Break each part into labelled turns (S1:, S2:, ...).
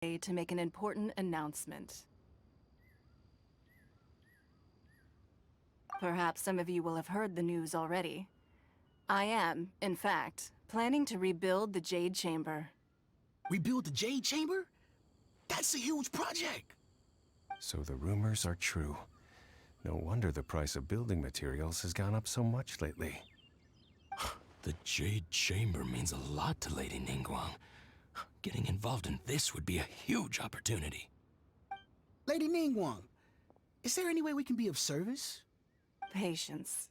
S1: to make an important announcement. Perhaps some of you will have heard the news already. I am, in fact, planning to rebuild the Jade Chamber.
S2: Rebuild the Jade Chamber? That's a huge project!
S3: So the rumors are true. No wonder the price of building materials has gone up so much lately.
S2: The Jade Chamber means a lot to Lady Ningguang. Getting involved in this would be a huge opportunity.
S4: Lady Ningguang, is there any way we can be of service?
S1: Patience.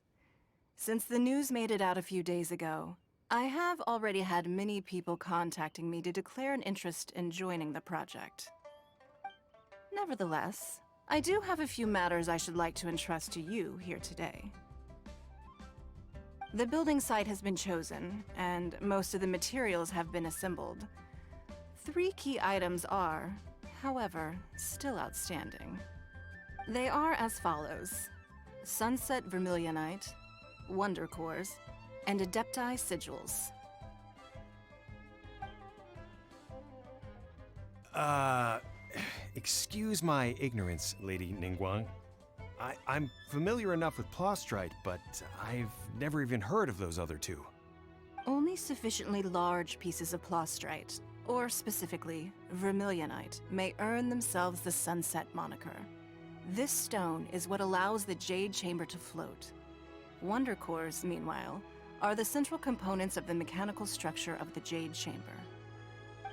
S1: Since the news made it out a few days ago, I have already had many people contacting me to declare an interest in joining the project. Nevertheless, I do have a few matters I should like to entrust to you here today. The building site has been chosen, and most of the materials have been assembled. 3 key items are, however, still outstanding. They are as follows: Sunset Vermilionite, Wonder Cores, and Adepti Sigils.
S3: Excuse my ignorance, Lady Ningguang. I'm familiar enough with Plostrite, but I've never even heard of those other 2.
S1: Only sufficiently large pieces of Plostrite, or specifically Vermilionite, may earn themselves the Sunset moniker. This stone is what allows the Jade Chamber to float. Wonder Cores, meanwhile, are the central components of the mechanical structure of the Jade Chamber.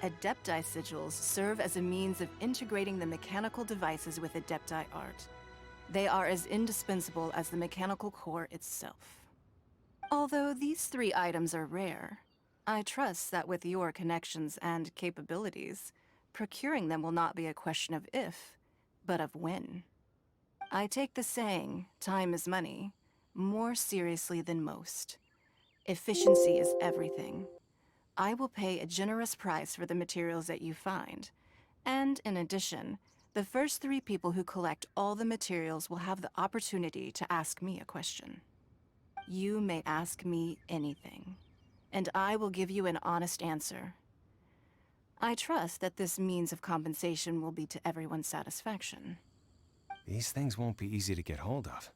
S1: Adepti Sigils serve as a means of integrating the mechanical devices with Adepti art. They are as indispensable as the mechanical core itself. Although these 3 items are rare, I trust that with your connections and capabilities, procuring them will not be a question of if, but of when. I take the saying, time is money, more seriously than most. Efficiency is everything. I will pay a generous price for the materials that you find, and in addition, the first 3 people who collect all the materials will have the opportunity to ask me a question. You may ask me anything, and I will give you an honest answer. I trust that this means of compensation will be to everyone's satisfaction.
S3: These things won't be easy to get hold of.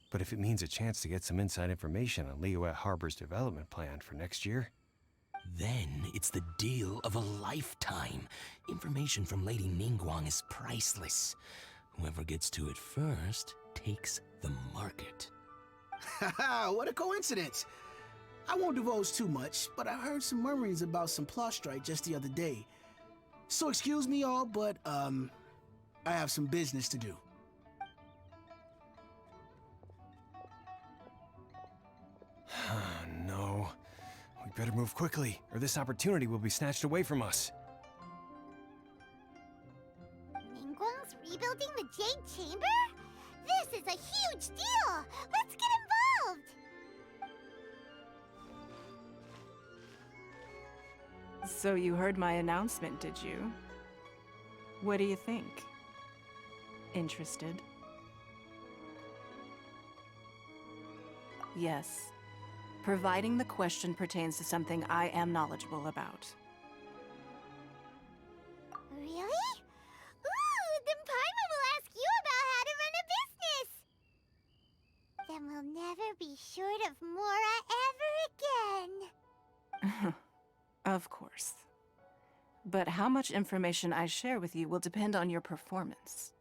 S3: But if it means a chance to get some inside information on Liyue Harbor's development plan for next year...
S2: Then it's the deal of a lifetime. Information from Lady Ningguang is priceless. Whoever gets to it first takes the market.
S4: Haha, what a coincidence! I won't divulge too much, but I heard some murmurings about some Plostrite just the other day. So excuse me all, but, I have some business to do.
S3: No. We better move quickly, or this opportunity will be snatched away from us.
S5: Ningguang's rebuilding the Jade Chamber? This is a huge deal! Let's get involved!
S1: So you heard my announcement, did you? What do you think? Interested? Yes. Providing the question pertains to something I am knowledgeable about.
S5: Really? Ooh, then Paimon will ask you about how to run a business! Then we'll never be short of Mora ever again.
S1: Of course. But how much information I share with you will depend on your performance.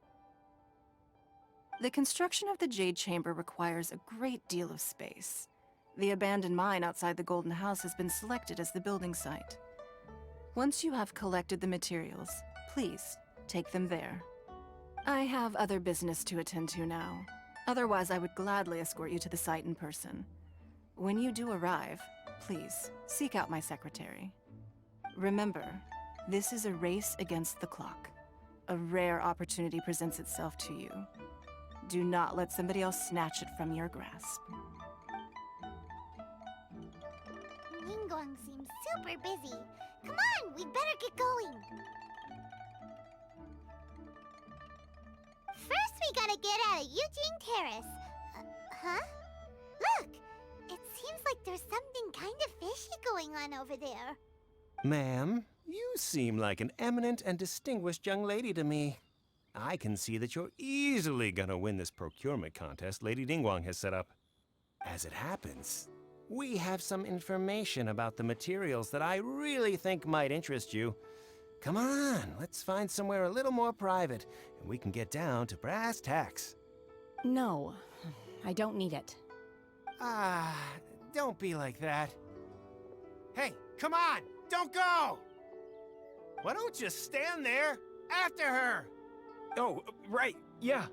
S1: The construction of the Jade Chamber requires a great deal of space. The abandoned mine outside the Golden House has been selected as the building site. Once you have collected the materials, please take them there. I have other business to attend to now. Otherwise, I would gladly escort you to the site in person. When you do arrive, please seek out my secretary. Remember, this is a race against the clock. A rare opportunity presents itself to you. Do not let somebody else snatch it from your grasp.
S5: Ningguang seems super busy. Come on, we'd better get going. First, we gotta get out of Eugene Terrace. Huh? Look! It seems like there's something kind of fishy going on over there.
S3: Ma'am, You seem like an eminent and distinguished young lady to me. I can see that you're easily gonna win this procurement contest Lady Ningguang has set up. As it happens, we have some information about the materials that I really think might interest you. Come on, let's find somewhere a little more private, and we can get down to brass tacks.
S6: No, I don't need it.
S3: Ah, don't be like that. Hey, come on, don't go! Why don't you stand there after her?
S7: Oh, right, yeah.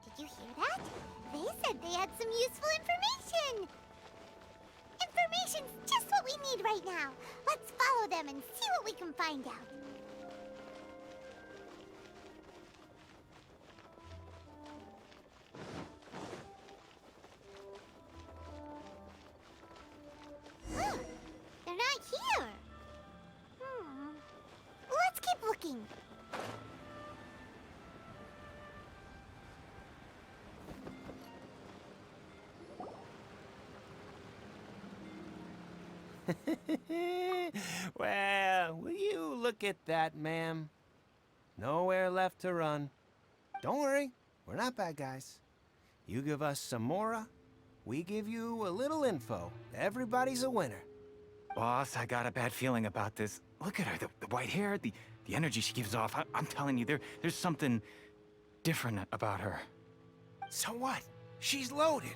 S5: Did you hear that? They said they had some useful information. Information's just what we need right now. Let's follow them and see what we can find out. Huh, they're not here. Let's keep looking.
S3: Well, will you look at that, ma'am? Nowhere left to run. Don't worry, we're not bad guys. You give us some mora, we give you a little info. Everybody's a winner.
S7: Boss, I got a bad feeling about this. Look at her, the white hair, the energy she gives off. I'm telling you, there's something different about her.
S3: So what? She's loaded.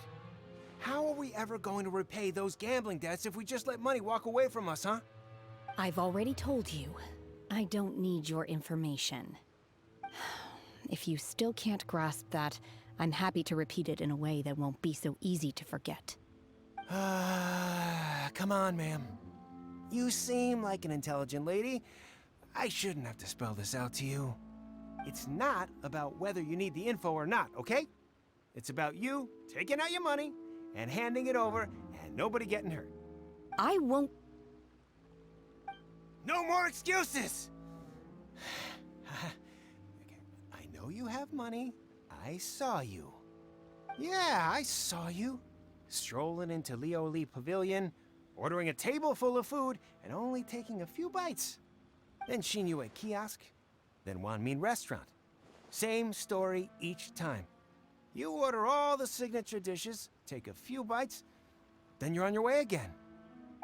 S3: How are we ever going to repay those gambling debts if we just let money walk away from us, huh?
S6: I've already told you, I don't need your information. If you still can't grasp that, I'm happy to repeat it in a way that won't be so easy to forget.
S3: Come on, ma'am. You seem like an intelligent lady. I shouldn't have to spell this out to you. It's not about whether you need the info or not, okay? It's about you taking out your money and handing it over and nobody getting hurt.
S6: I won't.
S3: No more excuses! I know you have money. I saw you. Yeah, I saw you. Strolling into Liyue Pavilion, ordering a table full of food, and only taking a few bites. Then Shenhe kiosk, then Wanmin restaurant. Same story each time. You order all the signature dishes, take a few bites, then you're on your way again.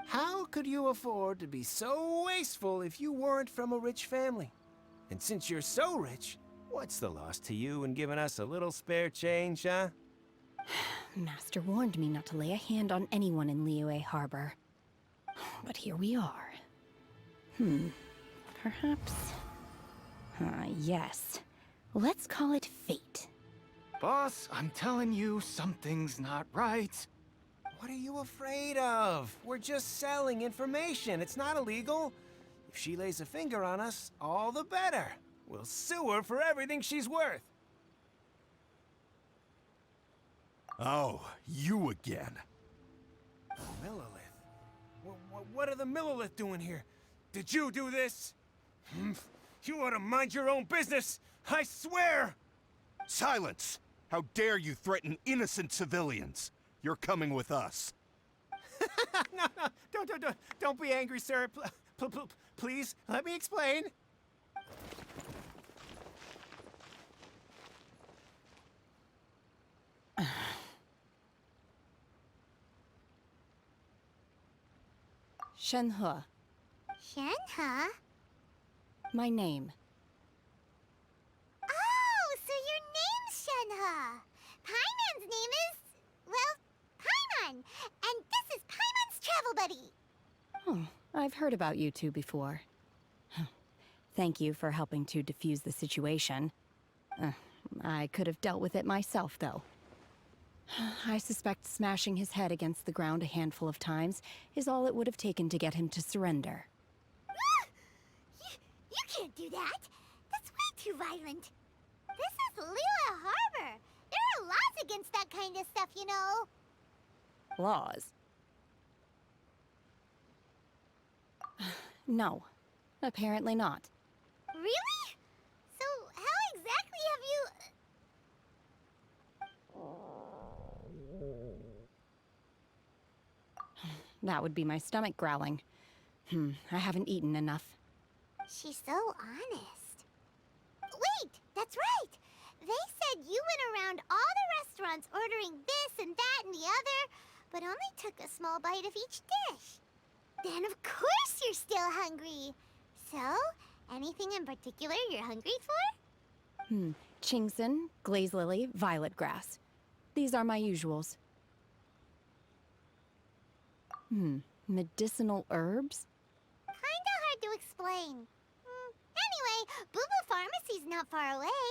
S3: How could you afford to be so wasteful if you weren't from a rich family? And since you're so rich, what's the loss to you in giving us a little spare change, huh?
S6: Master warned me not to lay a hand on anyone in Liyue Harbor. But here we are. Perhaps... yes. Let's call it fate.
S7: Boss, I'm telling you, something's not right.
S3: What are you afraid of? We're just selling information. It's not illegal. If she lays a finger on us, all the better. We'll sue her for everything she's worth.
S8: Oh, you again.
S3: Millilith? What are the Millilith doing here? Did you do this? You ought to mind your own business, I swear!
S8: Silence! How dare you threaten innocent civilians? You're coming with us.
S3: No, don't be angry, sir. Please, let me explain.
S6: Shenhe,
S5: Shenhe?
S6: my name.
S5: Oh, so your name's Shenhe. Paimon's name is, well, Paimon. And this is Paimon's travel buddy.
S6: Oh, I've heard about you two before. Thank you for helping to defuse the situation. I could have dealt with it myself, though. I suspect smashing his head against the ground a handful of times is all it would have taken to get him to surrender.
S5: You can't do that. That's way too violent. This is Liyue Harbor. There are laws against that kind of stuff, you know.
S6: Laws? No. Apparently not.
S5: Really? So, how exactly have you...
S6: That would be my stomach growling. I haven't eaten enough.
S5: She's so honest. Wait, that's right! They said you went around all the restaurants ordering this and that and the other, but only took a small bite of each dish. Then of course you're still hungry. So, anything in particular you're hungry for?
S6: Chingson, glaze lily, violet grass. These are my usuals. Medicinal herbs?
S5: Kinda hard to explain. Anyway, Boo Boo Pharmacy's not far away.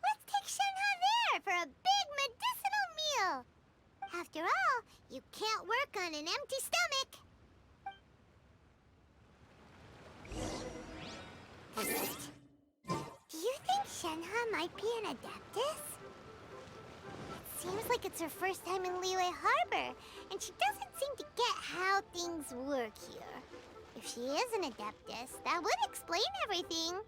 S5: Let's take Shenhe there for a big medicinal meal. After all, you can't work on an empty stomach. Do you think Shenhe might be an adeptus? It seems like it's her first time in Liyue Harbor, and she doesn't seem to get how things work here. If she is an adeptus, that would explain everything.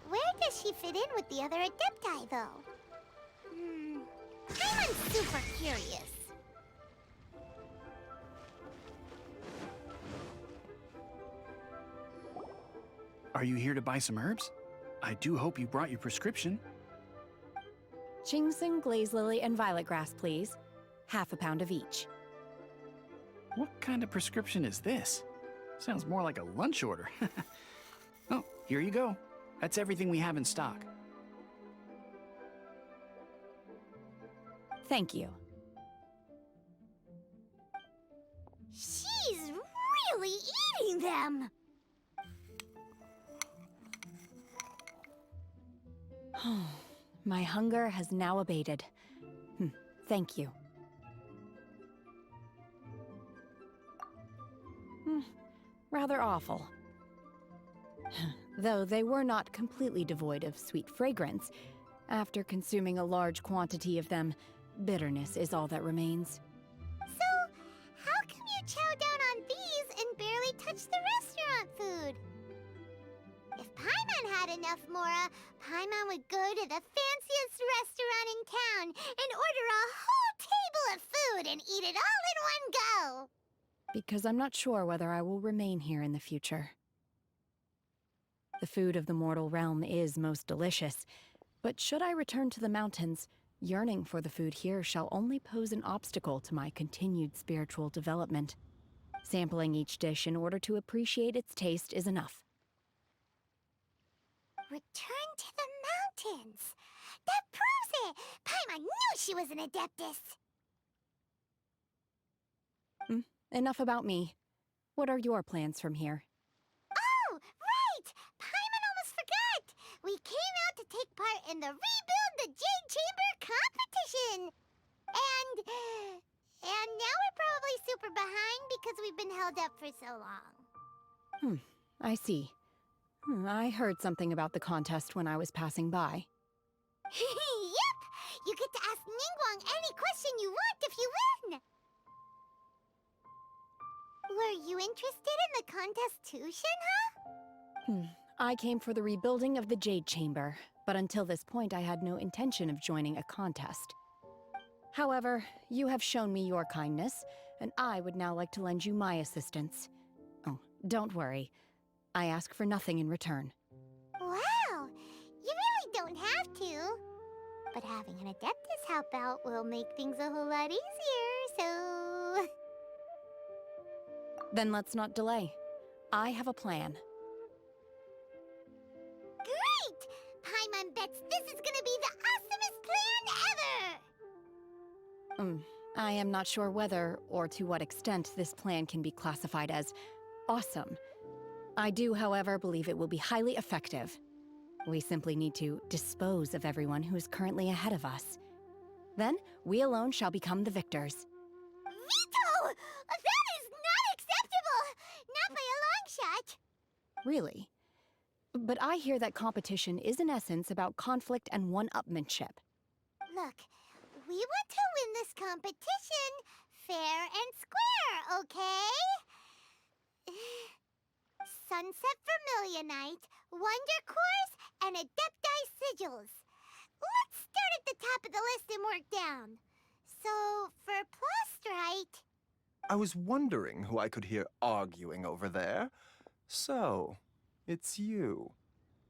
S5: Where does she fit in with the other adepti, though? I'm super curious.
S9: Are you here to buy some herbs? I do hope you brought your prescription.
S6: Chingson, glaze lily, and violet grass, please. Half a pound of each.
S9: What kind of prescription is this? Sounds more like a lunch order. Oh, here you go. That's everything we have in stock.
S6: Thank you.
S5: She's really eating them!
S6: My hunger has now abated. Thank you. Rather awful. Though they were not completely devoid of sweet fragrance, after consuming a large quantity of them, bitterness is all that remains.
S5: So, how come you chow down on these and barely touch the restaurant food? If Paimon had enough Mora, Paimon would go to the fanciest restaurant in town and order a whole table of food and eat it all in one go.
S6: Because I'm not sure whether I will remain here in the future. The food of the mortal realm is most delicious, but should I return to the mountains, yearning for the food here shall only pose an obstacle to my continued spiritual development. Sampling each dish in order to appreciate its taste is enough.
S5: Return to the mountains. That proves it! Paimon knew she was an adeptus.
S6: Enough about me. What are your plans from here?
S5: Oh, right! Paimon almost forgot! We came out to take part in the Rebuild the Jade Chamber competition! And now we're probably super behind because we've been held up for so long.
S6: I see. I heard something about the contest when I was passing by.
S5: Yep! You get to ask Ningguang any question you want if you win! Were you interested in the contest too, Shenhe?
S6: I came for the rebuilding of the Jade Chamber, but until this point I had no intention of joining a contest. However, you have shown me your kindness, and I would now like to lend you my assistance. Oh, don't worry. I ask for nothing in return.
S5: Wow! You really don't have to. But having an adeptus help out will make things a whole lot easier, so...
S6: Then let's not delay. I have a plan.
S5: Great! Paimon bets this is gonna be the awesomest plan ever!
S6: I am not sure whether or to what extent this plan can be classified as awesome. I do, however, believe it will be highly effective. We simply need to dispose of everyone who is currently ahead of us. Then, we alone shall become the victors.
S5: Veto! That is not acceptable! Not by a long shot!
S6: Really? But I hear that competition is in essence about conflict and one-upmanship.
S5: Look, we want to win this competition fair and square, okay? sunset vermilionite, wonder cores, and adepti sigils. Let's start at the top of the list and work down. So, for plastrite...
S10: I was wondering who I could hear arguing over there. So, it's you.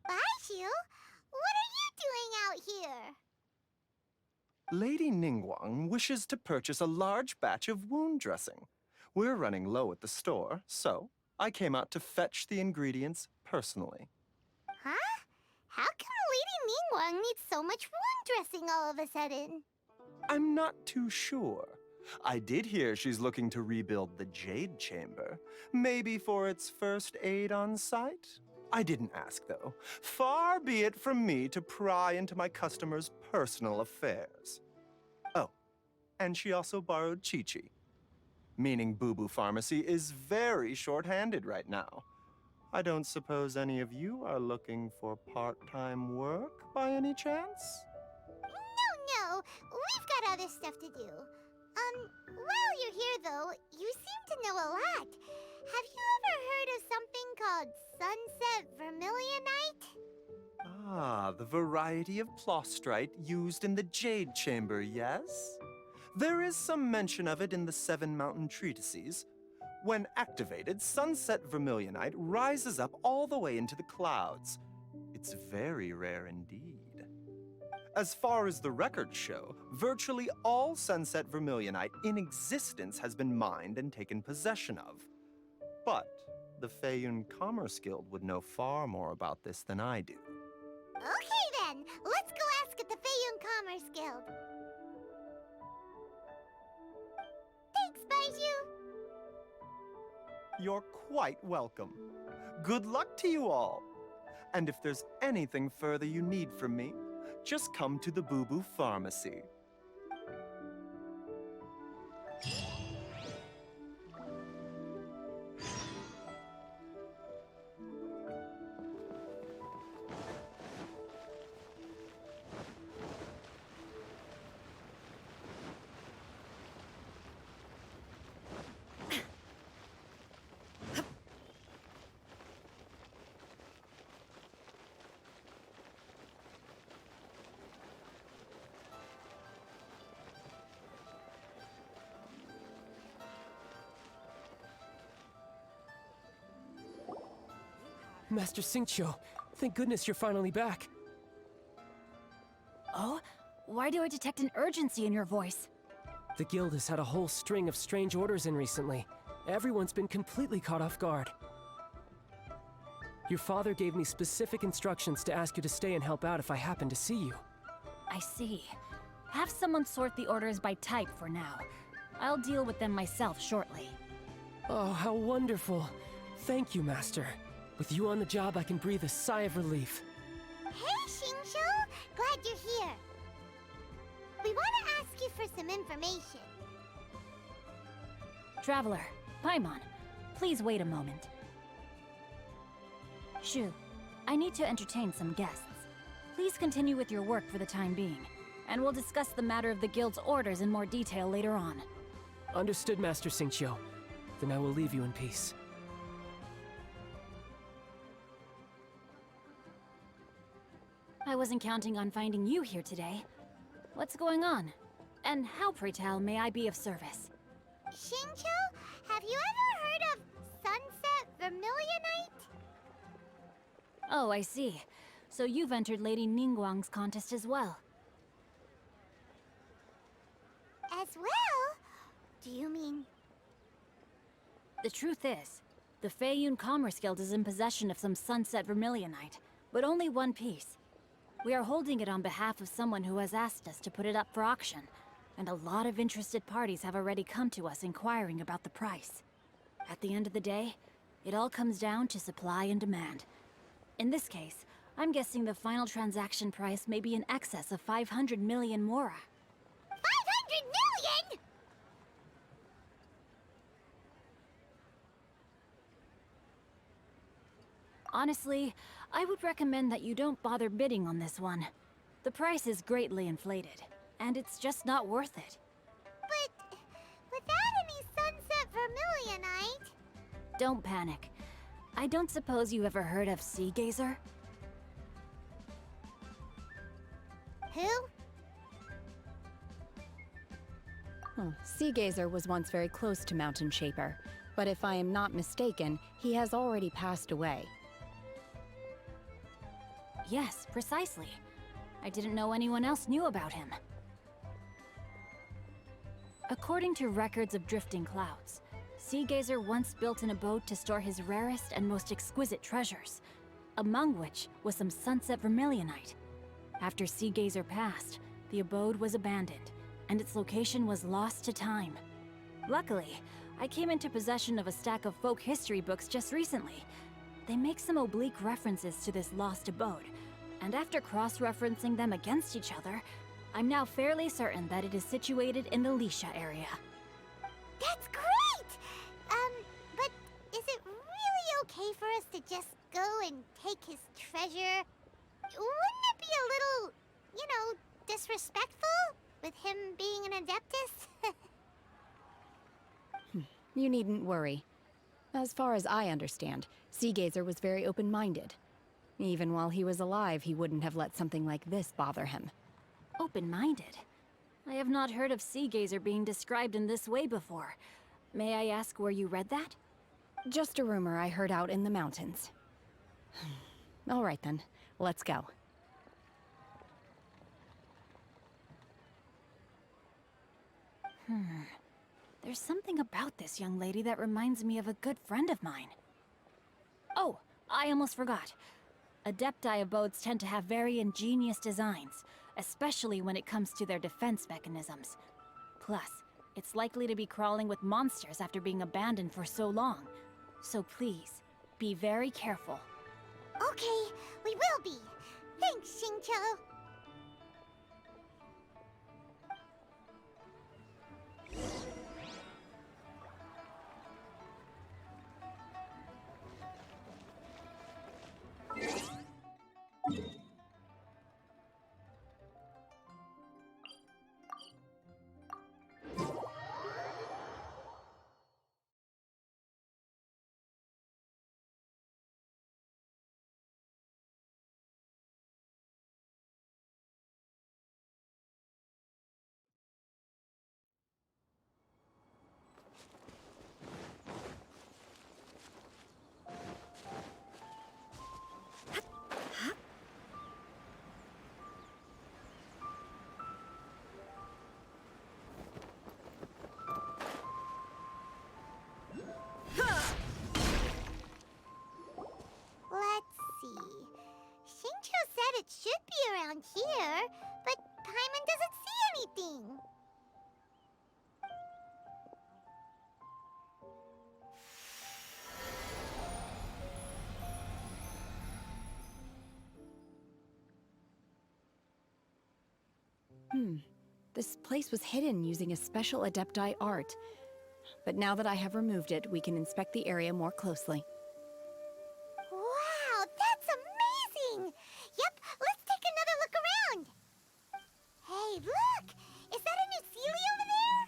S5: Baiju? What are you doing out here?
S10: Lady Ningguang wishes to purchase a large batch of wound dressing. We're running low at the store, so I came out to fetch the ingredients personally.
S5: Huh? How come Lady Ningguang needs so much wound dressing all of a sudden?
S10: I'm not too sure. I did hear she's looking to rebuild the Jade Chamber, maybe for its first aid on site. I didn't ask, though. Far be it from me to pry into my customers' personal affairs. Oh, and she also borrowed Chi-Chi, meaning Boo Boo Pharmacy is very short-handed right now. I don't suppose any of you are looking for part-time work by any chance?
S5: No, we've got other stuff to do. While you're here, though, you seem to know a lot. Have you ever heard of something called sunset vermilionite?
S10: Ah, the variety of plastrite used in the Jade Chamber, yes? There is some mention of it in the Seven Mountain Treatises. When activated, sunset vermilionite rises up all the way into the clouds. It's very rare indeed. As far as the records show, virtually all sunset vermilionite in existence has been mined and taken possession of. But the Feiyun Commerce Guild would know far more about this than I do.
S5: Okay then, let's go ask at the Feiyun Commerce Guild. Thanks, Baiju.
S10: You're quite welcome. Good luck to you all. And if there's anything further you need from me, just come to the Boo Boo Pharmacy.
S11: Master Xingqiu, thank goodness you're finally back.
S6: Oh? Why do I detect an urgency in your voice?
S11: The guild has had a whole string of strange orders in recently. Everyone's been completely caught off guard. Your father gave me specific instructions to ask you to stay and help out if I happen to see you.
S6: I see. Have someone sort the orders by type for now. I'll deal with them myself shortly.
S11: Oh, how wonderful. Thank you, Master. With you on the job, I can breathe a sigh of relief.
S5: Hey, Xingqiu! Glad you're here. We want to ask you for some information.
S6: Traveler, Paimon, please wait a moment. Shu, I need to entertain some guests. Please continue with your work for the time being, and we'll discuss the matter of the guild's orders in more detail later on.
S11: Understood, Master Xingqiu. Then I will leave you in peace.
S6: I wasn't counting on finding you here today. What's going on? And how, pray tell, may I be of service?
S5: Xingqiu, have you ever heard of sunset vermilionite?
S6: Oh, I see. So you've entered Lady Ningguang's contest as well.
S5: As well? Do you mean...
S6: The truth is, the Feiyun Commerce Guild is in possession of some sunset vermilionite, but only one piece. We are holding it on behalf of someone who has asked us to put it up for auction, and a lot of interested parties have already come to us inquiring about the price. At the end of the day, it all comes down to supply and demand. In this case, I'm guessing the final transaction price may be in excess of 500 million mora.
S5: 500 million?!
S6: Honestly, I would recommend that you don't bother bidding on this one. The price is greatly inflated, and it's just not worth it.
S5: But without any sunset vermilionite...
S6: Don't panic. I don't suppose you ever heard of Sea Gazer?
S5: Who?
S6: Sea Gazer was once very close to Mountain Shaper, but if I am not mistaken, he has already passed away. Yes, precisely. I didn't know anyone else knew about him. According to records of drifting clouds, Sea Gazer once built an abode to store his rarest and most exquisite treasures, among which was some sunset vermilionite. After Sea Gazer passed, the abode was abandoned, and its location was lost to time. Luckily, I came into possession of a stack of folk history books just recently. They make some oblique references to this lost abode, and after cross-referencing them against each other, I'm now fairly certain that it is situated in the Lisha area.
S5: That's great! But is it really okay for us to just go and take his treasure? Wouldn't it be a little, disrespectful with him being an adeptus?
S6: You needn't worry. As far as I understand, Sea Gazer was very open-minded. Even while he was alive, he wouldn't have let something like this bother him. Open-minded? I have not heard of Sea Gazer being described in this way before. May I ask where you read that? Just a rumor I heard out in the mountains. All right then, let's go. There's something about this young lady that reminds me of a good friend of mine. Oh, I almost forgot. Adepti abodes tend to have very ingenious designs, especially when it comes to their defense mechanisms. Plus, it's likely to be crawling with monsters after being abandoned for so long. So please, be very careful.
S5: Okay, we will be. Thanks, Xingqiu. It should be around here, but Paimon doesn't see anything.
S6: This place was hidden using a special adepti art. But now that I have removed it, we can inspect the area more closely.
S5: Wow, that's amazing! Yep, let's take another look around. Hey, look! Is that a new Sealy over there?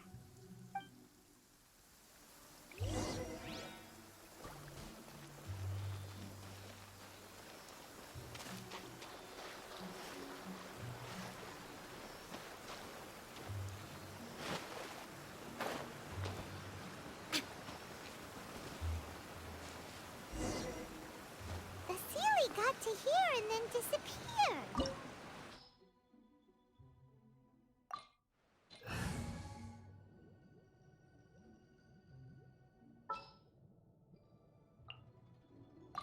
S5: The Sealy got to here and then disappeared.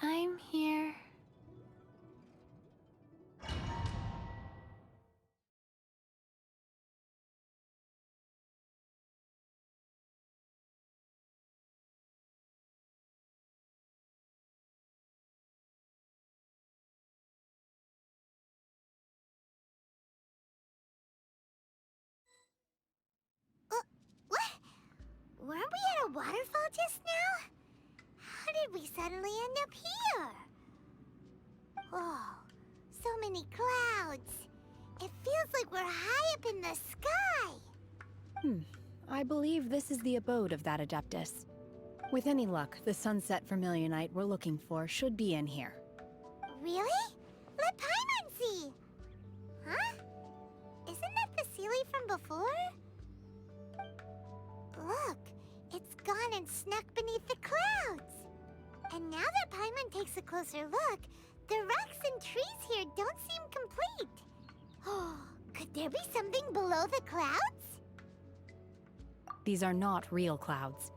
S6: I'm here.
S5: What? Weren't we at a waterfall just now? How did we suddenly end up here? Oh, so many clouds. It feels like we're high up in the sky.
S6: I believe this is the abode of that adeptus. With any luck, the sunset vermilionite we're looking for should be in here.
S5: Really? Let Paimon see! Huh? Isn't that the Sealy from before? Look, it's gone and snuck beneath the clouds! And now that Paimon takes a closer look, the rocks and trees here don't seem complete. Oh, could there be something below the clouds?
S6: These are not real clouds.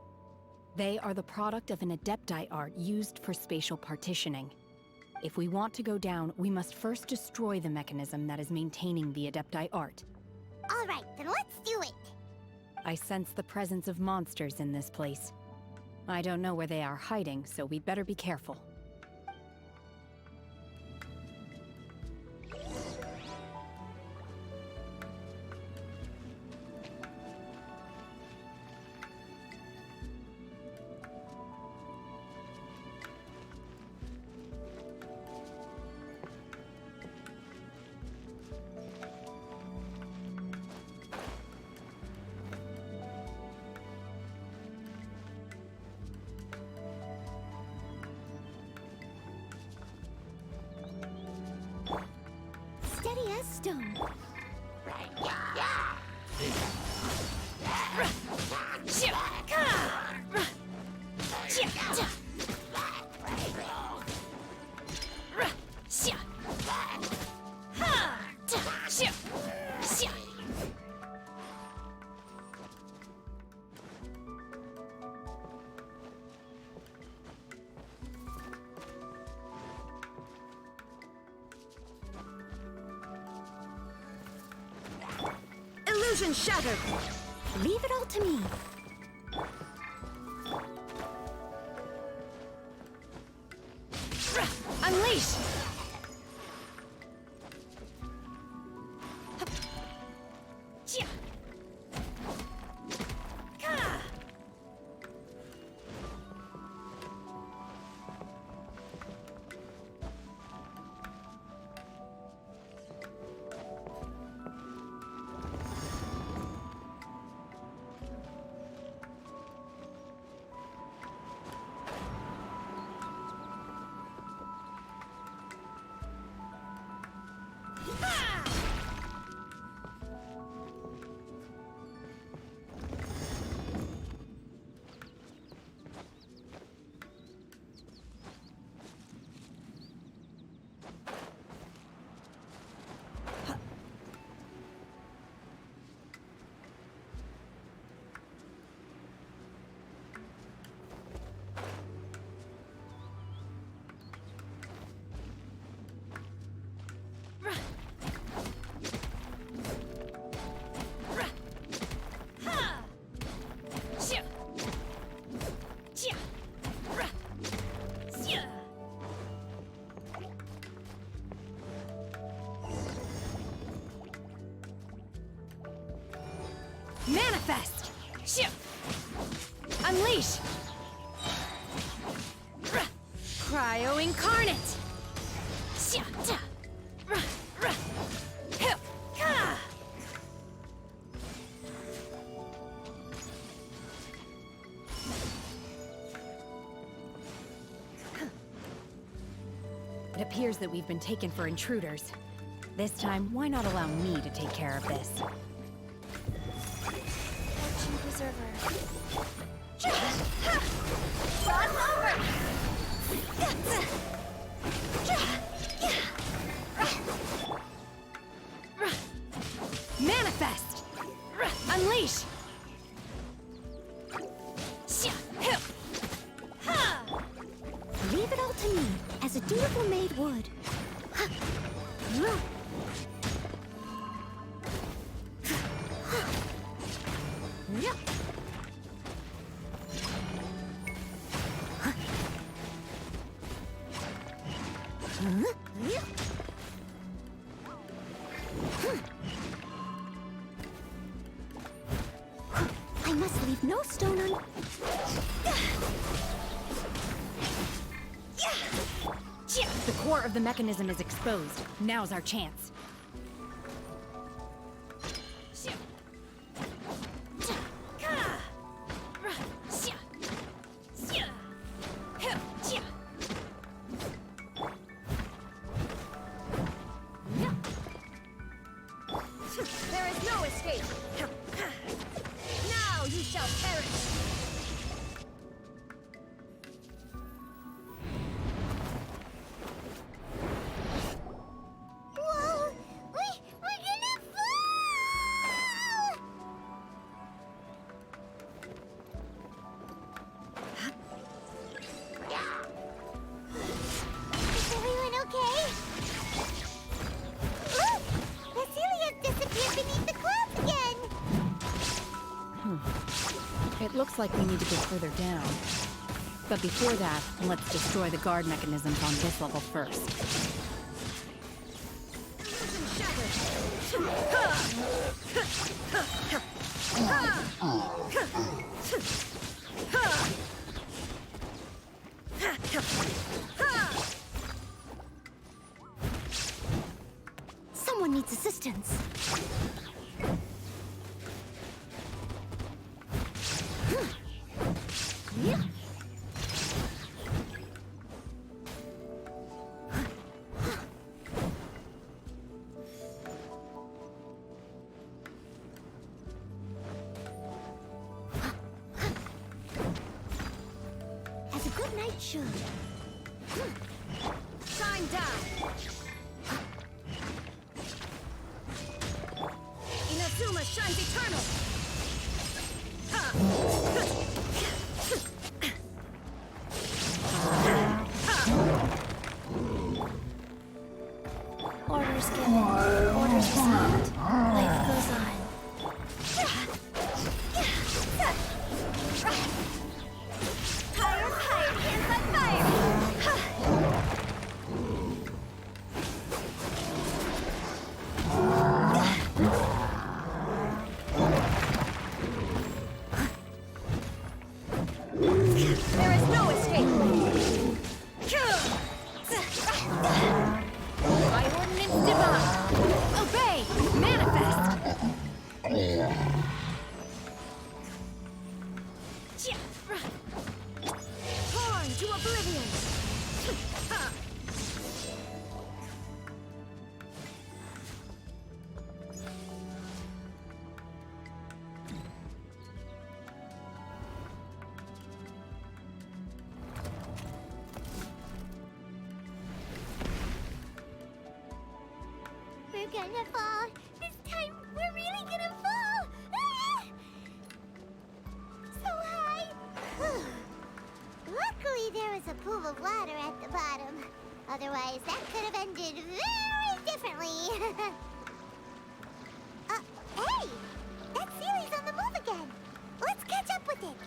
S6: They are the product of an adepti art used for spatial partitioning. If we want to go down, we must first destroy the mechanism that is maintaining the adepti art.
S5: All right, then let's do it.
S6: I sense the presence of monsters in this place. I don't know where they are hiding, so we'd better be careful.
S5: Steady as stone.
S6: Illusion shattered!
S5: Leave it all to me.
S6: Unleash! Manifest! Unleash! Cryo incarnate! It appears that we've been taken for intruders. This time, why not allow me to take care of this?
S5: Fortune Preserver.
S6: Run over! Manifest! Unleash!
S5: Leave it all to me, as a dutiful maid would. I must leave no stone un...
S6: The core of the mechanism is exposed. Now's our chance.
S12: There is no escape! Now you shall perish!
S5: Whoa! We're gonna fall! Is everyone okay? Look! Vasilia disappeared beneath the clouds again!
S6: It looks like we need to go further down. But before that, let's destroy the guard mechanisms on this level first.
S5: Someone needs assistance. As a good knight should.
S12: Shine down! Inazuma shines eternal!
S5: Orders given. Orders received. Life goes on. Higher, higher, hands on fire!
S12: There is no escape! By ordinance divine! Obey! Manifest! Torn to oblivion!
S5: We're gonna fall. This time, we're really gonna fall. Ah! So high. Luckily, there was a pool of water at the bottom. Otherwise, that could have ended very differently. Hey! That Sealy's on the move again. Let's catch up with it.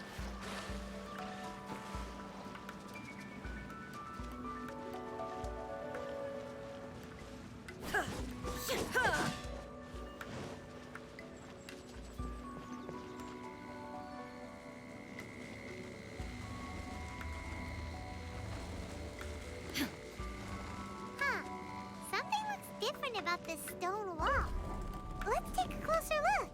S5: Huh. Something looks different about this stone wall. Let's take a closer look.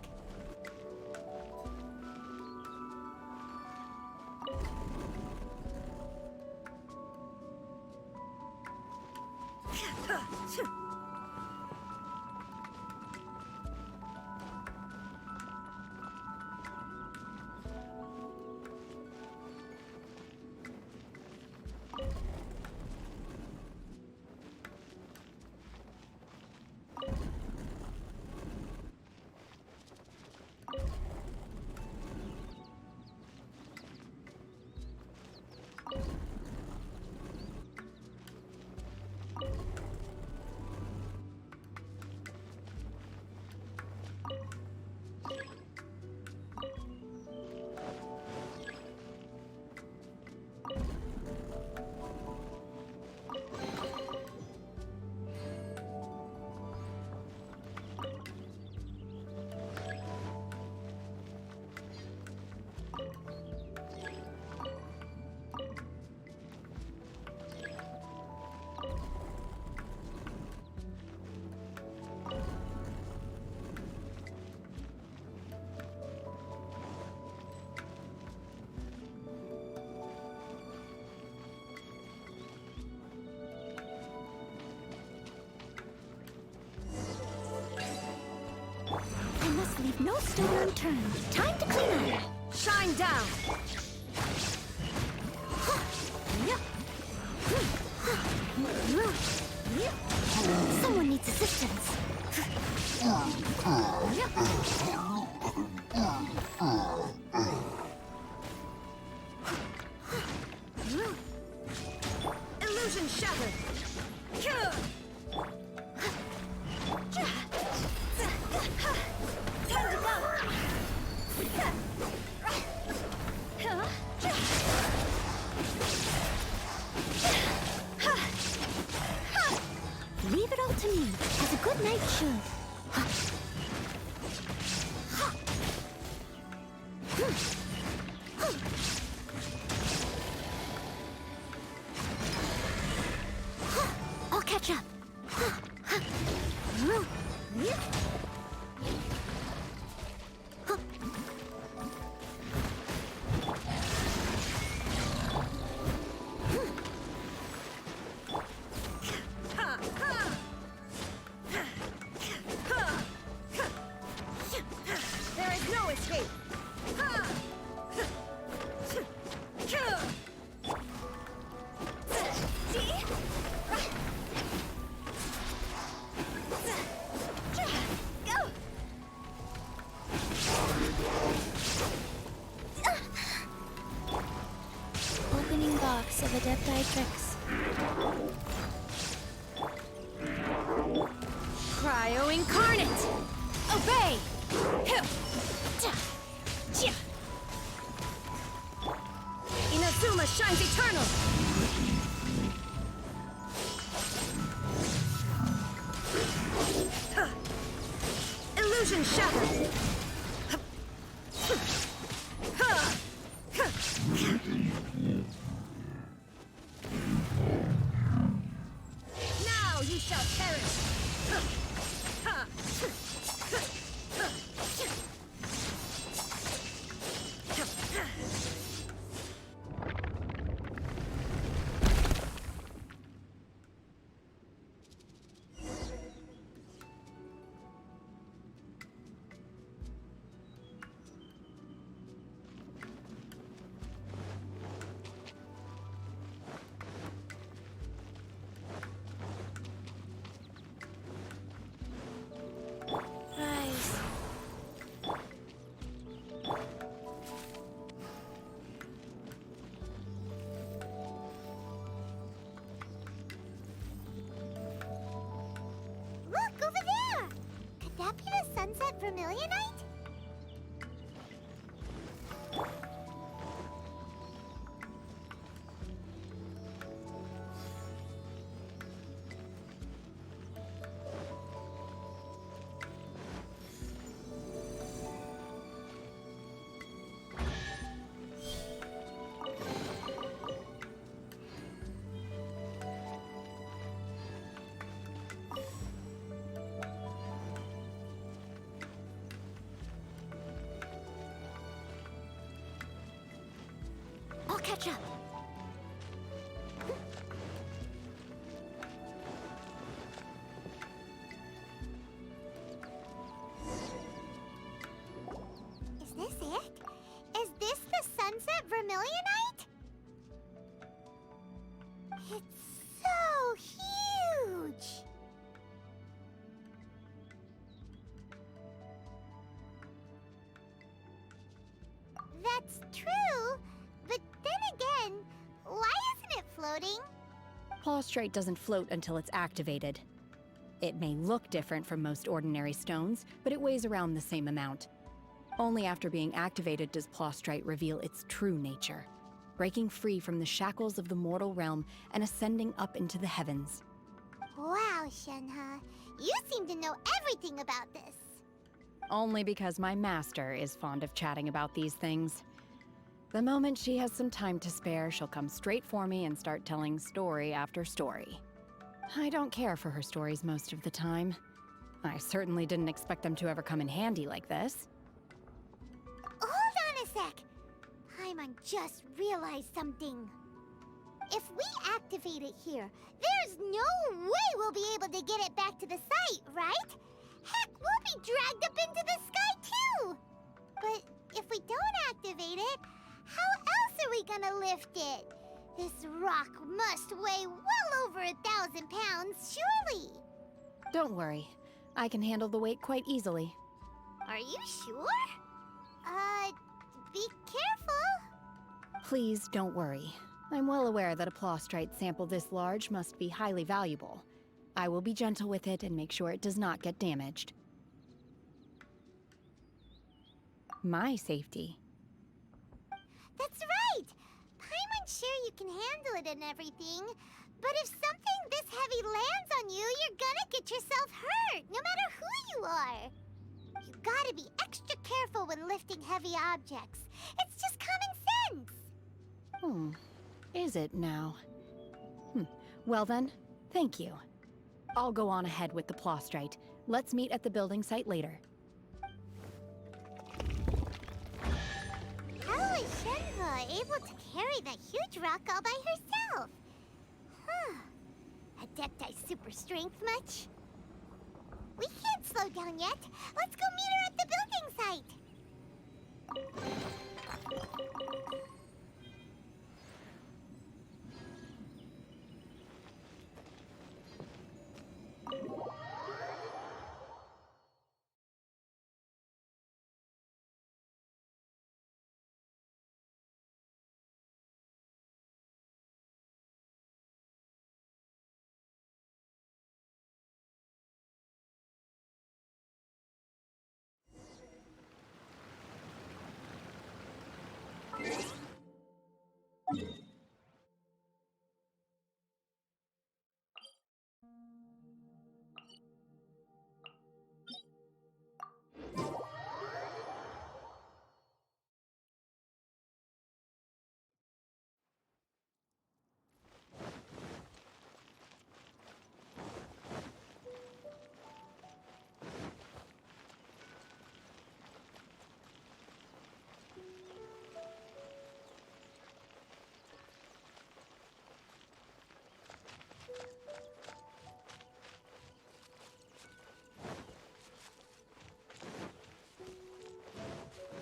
S12: must leave no stone unturned. Time to clean up. Shine down. Someone needs assistance. Illusion shattered. Time to go. Leave it all to me, as a good knight should. I'll catch up. There is no escape. Opening box of adepti tricks. Cryo incarnate! Obey! Inazuma shines eternal! Illusion shattered! Now you shall perish! Rise.
S5: Look, over there! Could that be the sunset vermilionite? I'll catch up. Is this it? Is this the sunset vermilionite? It's so huge! That's true, but then again, why isn't it floating?
S6: Plaustrite doesn't float until it's activated. It may look different from most ordinary stones, but it weighs around the same amount. Only after being activated does Plaustrite reveal its true nature, breaking free from the shackles of the mortal realm and ascending up into the heavens.
S5: Wow, Shenhe, you seem to know everything about this.
S6: Only because my master is fond of chatting about these things. The moment she has some time to spare, she'll come straight for me and start telling story after story. I don't care for her stories most of the time. I certainly didn't expect them to ever come in handy like this.
S5: Hold on a sec. Paimon just realized something. If we activate it here, there's no way we'll be able to get it back to the site, right? Heck, we'll be be dragged up into the sky too! But if we don't activate it, how else are we gonna lift it? This rock must weigh well over 1,000 pounds, surely!
S6: Don't worry. I can handle the weight quite easily.
S5: Are you sure? Be careful.
S6: Please don't worry. I'm well aware that a plostrite sample this large must be highly valuable. I will be gentle with it and make sure it does not get damaged. My safety.
S5: That's right! Paimon's sure you can handle it and everything, but if something this heavy lands on you, you're gonna get yourself hurt, no matter who you are. You gotta be extra careful when lifting heavy objects. It's just common sense.
S6: Is it now? Well then, thank you. I'll go on ahead with the plostrite. Let's meet at the building site later.
S5: How is Shenhe able to carry that huge rock all by herself? Adepti super strength much? We can't slow down yet. Let's go meet her at the building site.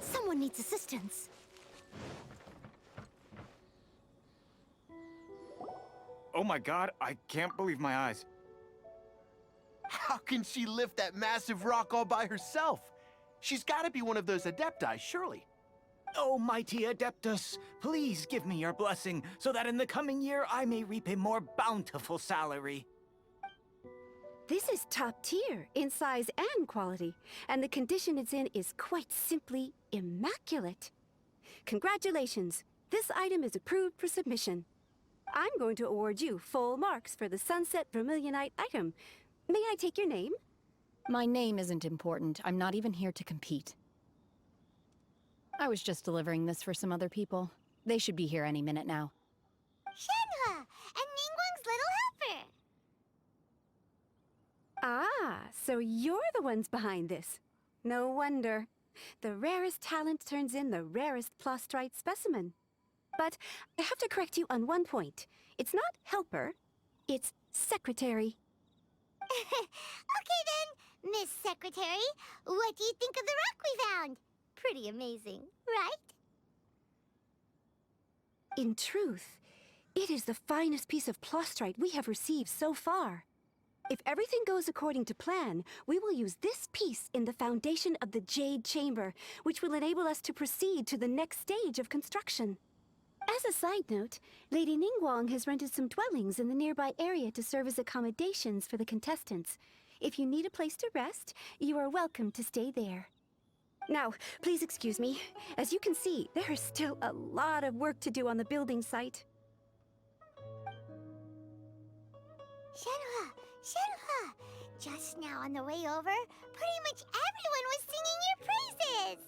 S5: Someone needs assistance.
S7: Oh my god, I can't believe my eyes.
S8: How can she lift that massive rock all by herself? She's gotta be one of those adepti, surely.
S7: Oh, mighty adeptus, please give me your blessing so that in the coming year I may reap a more bountiful salary.
S13: This is top tier in size and quality, and the condition it's in is quite simply immaculate. Congratulations! This item is approved for submission. I'm going to award you full marks for the Sunset Vermilionite item. May I take your name?
S6: My name isn't important. I'm not even here to compete. I was just delivering this for some other people. They should be here any minute now.
S5: Shenhe and Ningguang's little helper.
S13: Ah, so you're the ones behind this. No wonder. The rarest talent turns in the rarest plostrite specimen. But I have to correct you on one point. It's not helper, it's secretary.
S5: Okay then, Miss Secretary, what do you think of the rock we found? Pretty amazing, right?
S13: In truth, it is the finest piece of plostrite we have received so far. If everything goes according to plan, we will use this piece in the foundation of the Jade Chamber, which will enable us to proceed to the next stage of construction. As a side note, Lady Ningguang has rented some dwellings in the nearby area to serve as accommodations for the contestants. If you need a place to rest, you are welcome to stay there. Now, please excuse me. As you can see, there is still a lot of work to do on the building site.
S5: Shenhe! Just now on the way over, pretty much everyone was singing your praises!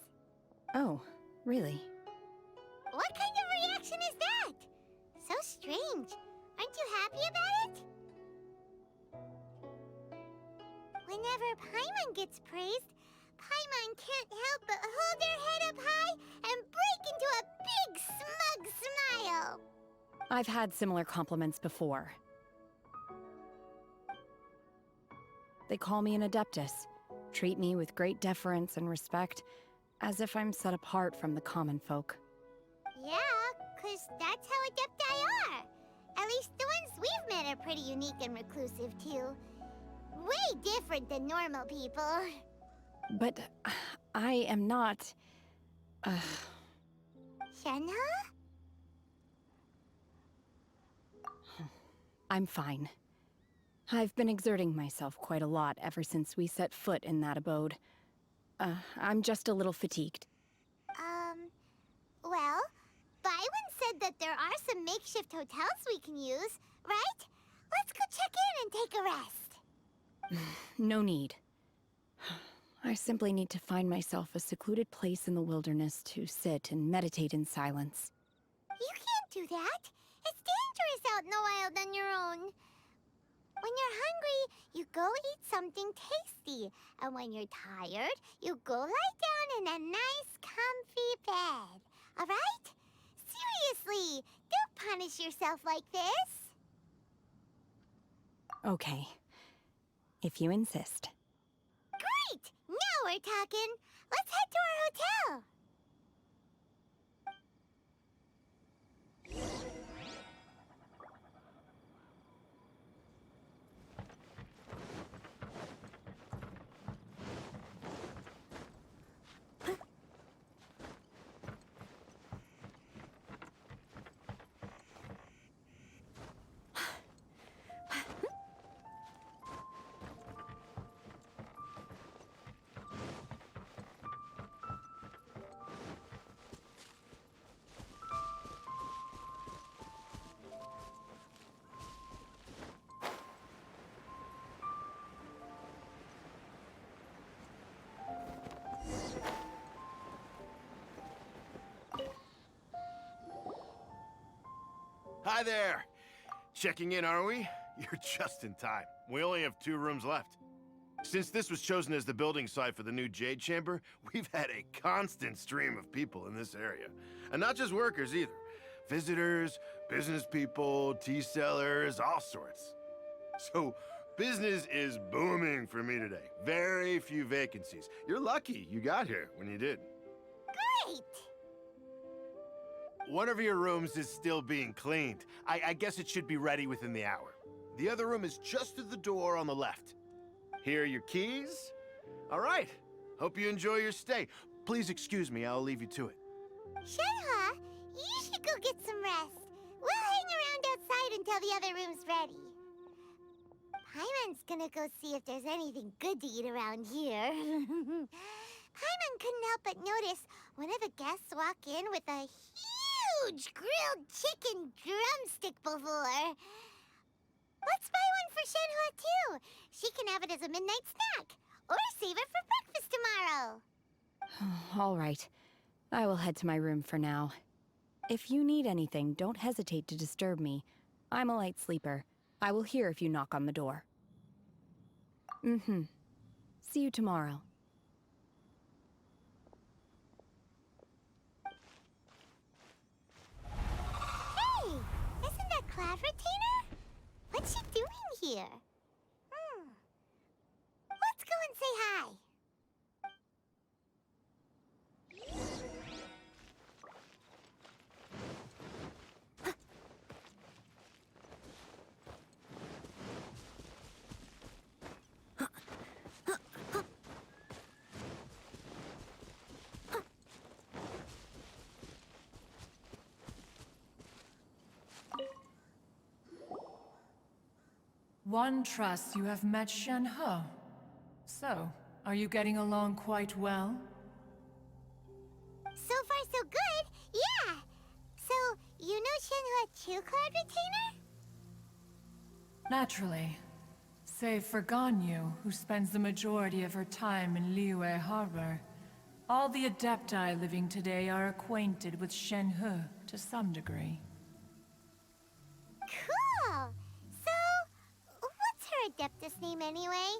S6: Oh, really?
S5: What kind of reaction is that? So strange. Aren't you happy about it? Whenever Paimon gets praised, Paimon can't help but hold their head up high and break into a big smug smile.
S6: I've had similar compliments before. They call me an adeptus, treat me with great deference and respect, as if I'm set apart from the common folk.
S5: Yeah, 'cause that's how adepti are. At least the ones we've met are pretty unique and reclusive, too. Way different than normal people.
S6: But I am not...
S5: Shenhe?
S6: I'm fine. I've been exerting myself quite a lot ever since we set foot in that abode. I'm just a little fatigued.
S5: Well, Byron said that there are some makeshift hotels we can use, right? Let's go check in and take a rest.
S6: No need. I simply need to find myself a secluded place in the wilderness to sit and meditate in silence.
S5: You can't do that. It's dangerous out in the wild on your own. When you're hungry, you go eat something tasty. And when you're tired, you go lie down in a nice, comfy bed. All right? Seriously, don't punish yourself like this.
S6: Okay. If you insist.
S5: Great! Now we're talking. Let's head to our hotel.
S8: Hi there! Checking in, are we? You're just in time. We only have 2 rooms left. Since this was chosen as the building site for the new Jade Chamber, we've had a constant stream of people in this area. And not just workers either. Visitors, business people, tea sellers, all sorts. So, business is booming for me today. Very few vacancies. You're lucky you got here when you did.
S5: Great!
S8: One of your rooms is still being cleaned. I guess it should be ready within the hour. The other room is just at the door on the left. Here are your keys. All right. Hope you enjoy your stay. Please excuse me, I'll leave you to it.
S5: Shenhe, you should go get some rest. We'll hang around outside until the other room's ready. Paimon's gonna go see if there's anything good to eat around here. Paimon couldn't help but notice one of the guests walk in with a huge grilled chicken drumstick before. Let's buy one for Shenhe, too. She can have it as a midnight snack. Or save it for breakfast tomorrow.
S6: All right. I will head to my room for now. If you need anything, don't hesitate to disturb me. I'm a light sleeper. I will hear if you knock on the door. See you tomorrow.
S5: Hey! Isn't that Cloud Retainer? What's she doing here? Let's go and say hi.
S14: One trusts you have met Shenhe. So, are you getting along quite well?
S5: So far, so good. Yeah. So, you know Shenhe too, Cloud Retainer?
S14: Naturally. Save for Ganyu, who spends the majority of her time in Liyue Harbor. All the adepti living today are acquainted with Shenhe to some degree.
S5: Cool. So, what's her adeptus name anyway?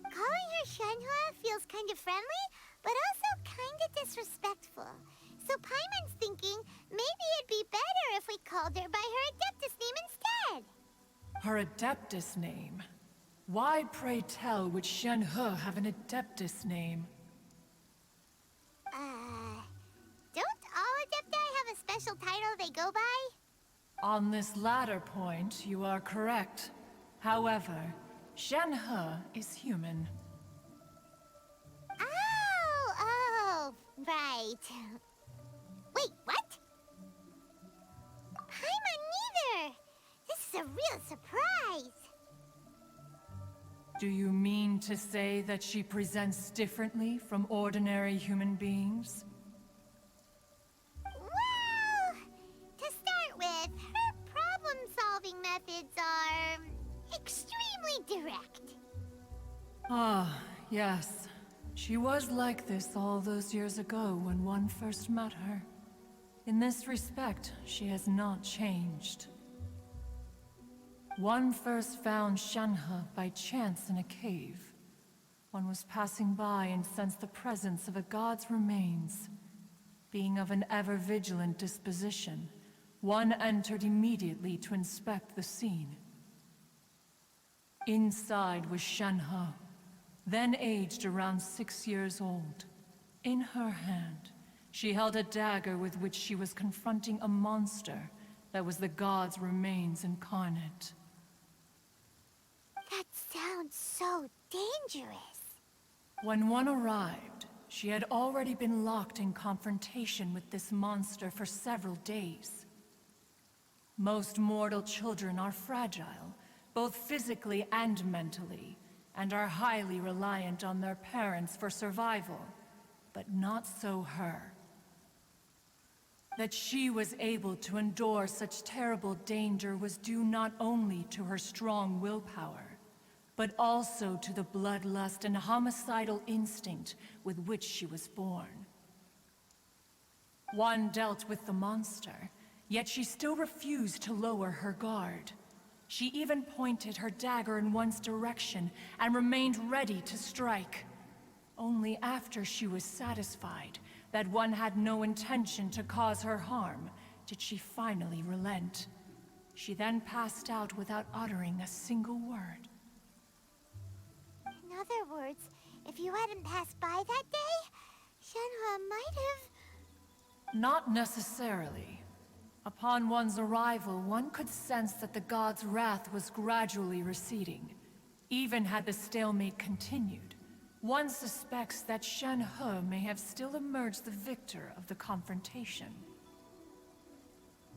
S5: Calling her Shenhe feels kind of friendly, but also kind of disrespectful. So Paimon's thinking maybe it'd be better if we called her by her adeptus name instead.
S14: Her adeptus name? Why, pray tell, would Shenhe have an adeptus name?
S5: Don't all adepti have a special title they go by?
S14: On this latter point, you are correct. However, Shenhe is human.
S5: Oh, right. Wait, what? Paimon neither! This is a real surprise!
S14: Do you mean to say that she presents differently from ordinary human beings?
S5: Well, to start with, her problem-solving methods are extremely direct.
S14: Ah, yes. She was like this all those years ago when one first met her. In this respect, she has not changed. One first found Shenhe by chance in a cave. One was passing by and sensed the presence of a god's remains. Being of an ever-vigilant disposition, one entered immediately to inspect the scene. Inside was Shenhe, then aged around 6 years old. In her hand, she held a dagger with which she was confronting a monster that was the god's remains incarnate.
S5: That sounds so dangerous.
S14: When one arrived, she had already been locked in confrontation with this monster for several days. Most mortal children are fragile, both physically and mentally, and are highly reliant on their parents for survival, but not so her. That she was able to endure such terrible danger was due not only to her strong willpower, but also to the bloodlust and homicidal instinct with which she was born. One dealt with the monster, yet she still refused to lower her guard. She even pointed her dagger in one's direction and remained ready to strike. Only after she was satisfied that one had no intention to cause her harm did she finally relent. She then passed out without uttering a single word.
S5: In other words, if you hadn't passed by that day, Shenhe might have...
S14: Not necessarily. Upon one's arrival, one could sense that the god's wrath was gradually receding. Even had the stalemate continued, one suspects that Shenhe may have still emerged the victor of the confrontation.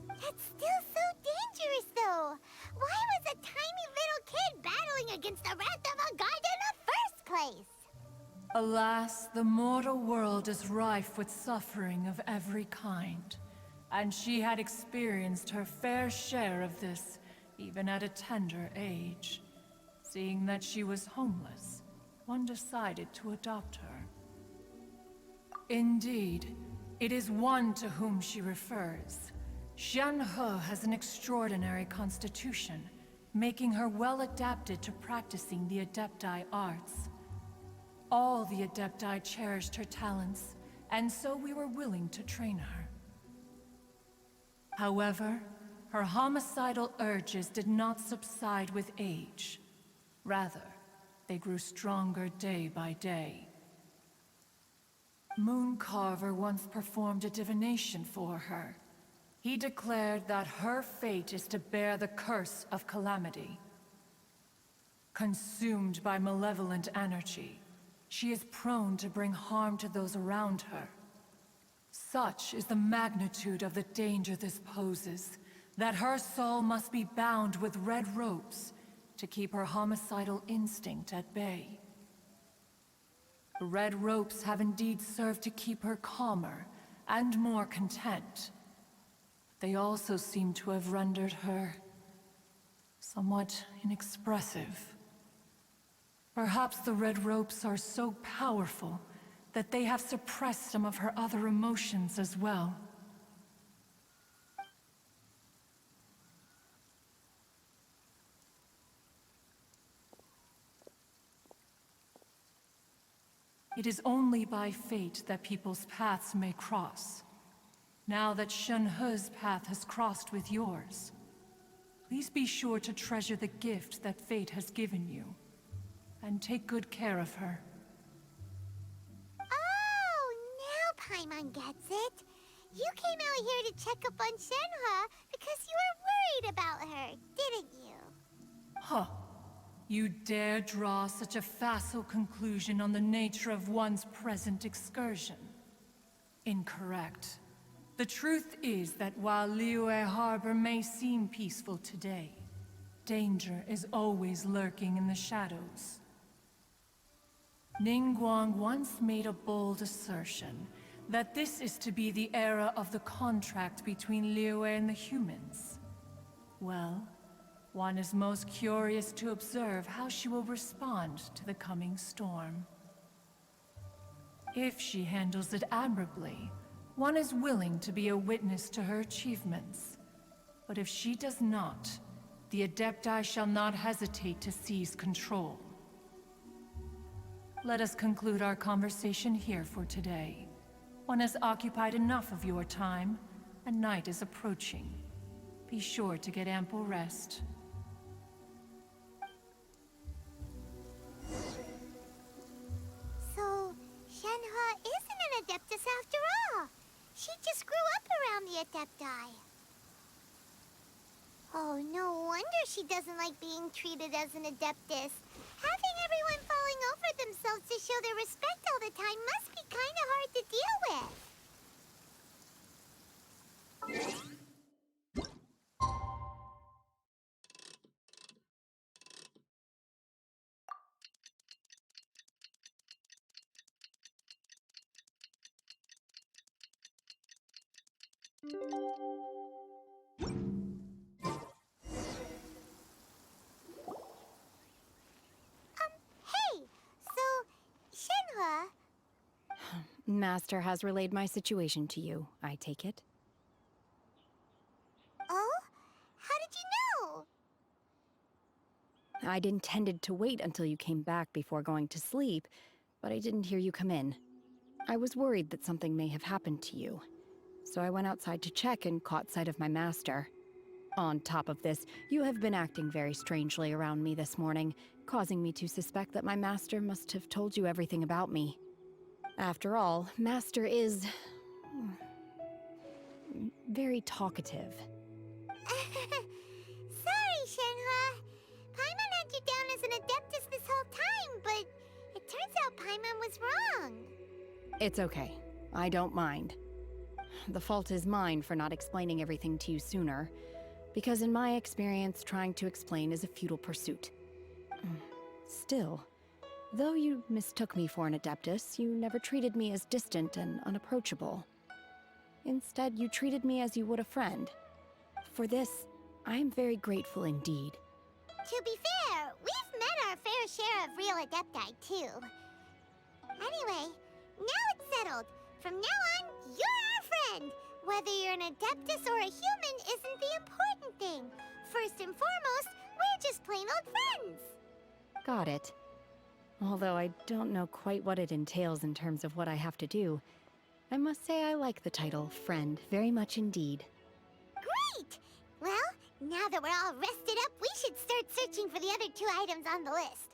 S5: That's still so dangerous, though. Why was a tiny little kid battling against the wrath of a god in the first place?
S14: Alas, the mortal world is rife with suffering of every kind, and she had experienced her fair share of this, even at a tender age. Seeing that she was homeless, one decided to adopt her. Indeed, it is one to whom she refers. Shenhe has an extraordinary constitution, making her well adapted to practicing the adepti arts. All the adepti cherished her talents, and so we were willing to train her. However, her homicidal urges did not subside with age. Rather, they grew stronger day by day. Mooncarver once performed a divination for her. He declared that her fate is to bear the curse of calamity. Consumed by malevolent energy, she is prone to bring harm to those around her. Such is the magnitude of the danger this poses, that her soul must be bound with red ropes to keep her homicidal instinct at bay. The red ropes have indeed served to keep her calmer and more content. They also seem to have rendered her somewhat inexpressive. Perhaps the red ropes are so powerful that they have suppressed some of her other emotions as well. It is only by fate that people's paths may cross. Now that Shenhe's path has crossed with yours, please be sure to treasure the gift that fate has given you, and take good care of her.
S5: Oh, now Paimon gets it. You came out here to check up on Shenhe because you were worried about her, didn't you?
S14: Huh. You dare draw such a facile conclusion on the nature of one's present excursion? Incorrect. The truth is that while Liyue Harbor may seem peaceful today, danger is always lurking in the shadows. Ningguang once made a bold assertion that this is to be the era of the contract between Liyue and the humans. Well, one is most curious to observe how she will respond to the coming storm. If she handles it admirably, one is willing to be a witness to her achievements. But if she does not, the adepti shall not hesitate to seize control. Let us conclude our conversation here for today. One has occupied enough of your time, and night is approaching. Be sure to get ample rest.
S5: So, Shenhe isn't an adeptus after all. She just grew up around the adepti. Oh, no wonder she doesn't like being treated as an adeptus. Having everyone falling over themselves to show their respect all the time must be kind of hard to deal with. Hey, so, Shenhe,
S6: Master has relayed my situation to you, I take it.
S5: oh? How did you know?
S6: I'd intended to wait until you came back before going to sleep, but I didn't hear you come in. I was worried that something may have happened to you, so I went outside to check and caught sight of my master. On top of this, you have been acting very strangely around me this morning, causing me to suspect that my master must have told you everything about me. After all, Master is very talkative.
S5: Sorry, Shenhe. Paimon had you down as an adeptus this whole time, but it turns out Paimon was wrong.
S6: It's okay. I don't mind. The fault is mine for not explaining everything to you sooner, because in my experience, trying to explain is a futile pursuit. Still, though you mistook me for an adeptus, you never treated me as distant and unapproachable. Instead, you treated me as you would a friend. For this, I am very grateful indeed.
S5: To be fair, we've met our fair share of real adepti, too. Anyway, now it's settled. From now on, you're our friend. Whether you're an adeptus or a human isn't the important thing. First and foremost, we're just plain old friends.
S6: Got it. Although I don't know quite what it entails in terms of what I have to do, I must say I like the title Friend very much indeed.
S5: Great! Well, now that we're all rested up, we should start searching for the other 2 items on the list.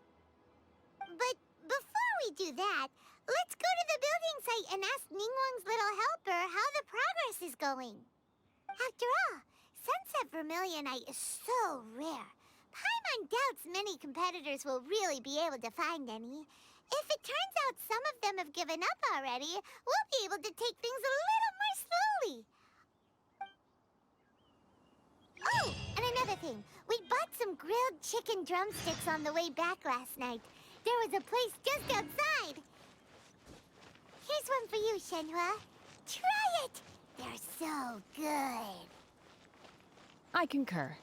S5: But before we do that, let's go to the building site and ask Ningguang's little helper how the progress is going. After all, Sunset Vermilionite is so rare. Paimon doubts many competitors will really be able to find any. If it turns out some of them have given up already, we'll be able to take things a little more slowly. Oh, and another thing. We bought some grilled chicken drumsticks on the way back last night. There was a place just outside. Here's one for you, Shenhe. Try it! They're so good.
S6: I concur.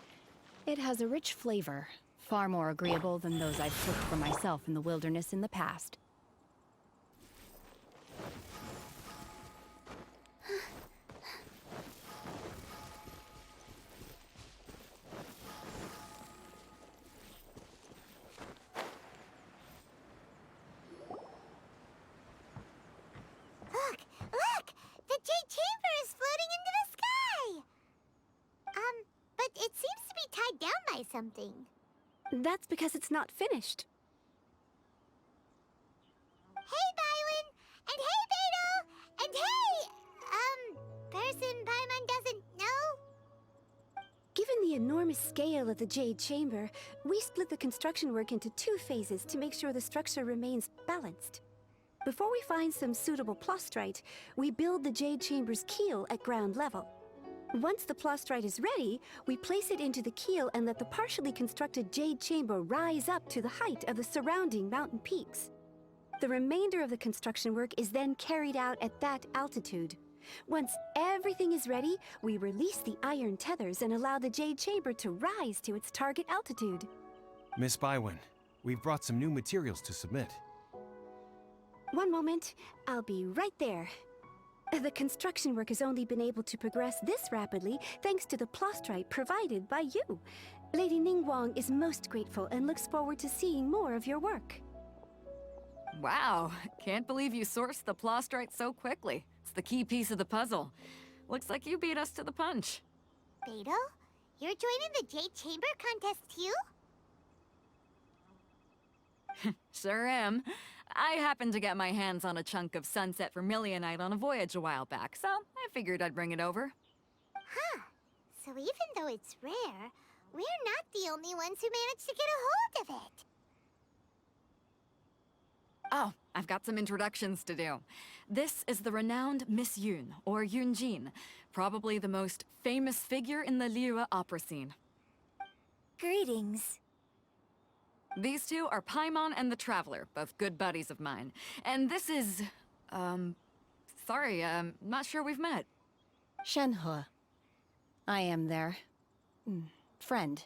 S6: It has a rich flavor, far more agreeable than those I've cooked for myself in the wilderness in the past.
S5: Look! Look! The Jade Chamber is floating into the sky! But it seems to be tied down by something.
S13: That's because it's not finished. the enormous scale of the Jade Chamber, we split the construction work into 2 phases to make sure the structure remains balanced. Before we find some suitable plastrite, we build the Jade Chamber's keel at ground level. Once the plastrite is ready, we place it into the keel and let the partially constructed Jade Chamber rise up to the height of the surrounding mountain peaks. The remainder of the construction work is then carried out at that altitude. Once everything is ready, we release the iron tethers and allow the Jade Chamber to rise to its target altitude.
S3: Miss Bywin, we've brought some new materials to submit.
S13: One moment, I'll be right there. The construction work has only been able to progress this rapidly thanks to the plastrite provided by you. Lady Ningguang is most grateful and looks forward to seeing more of your work.
S15: Wow, can't believe you sourced the plastrite so quickly. It's the key piece of the puzzle. Looks like you beat us to the punch.
S5: Beto, you're joining the Jade Chamber contest too?
S15: Sure am. I happened to get my hands on a chunk of sunset vermilionite on a voyage a while back, so I figured I'd bring it over.
S5: Huh. So even though it's rare, we're not the only ones who managed to get a hold of it.
S15: Oh, I've got some introductions to do. This is the renowned Miss Yun, or Yunjin, probably the most famous figure in the Liyue opera scene.
S5: Greetings.
S15: These two are Paimon and the Traveler, both good buddies of mine. And this is... sorry, not sure we've met.
S6: Shenhe. I am their... friend.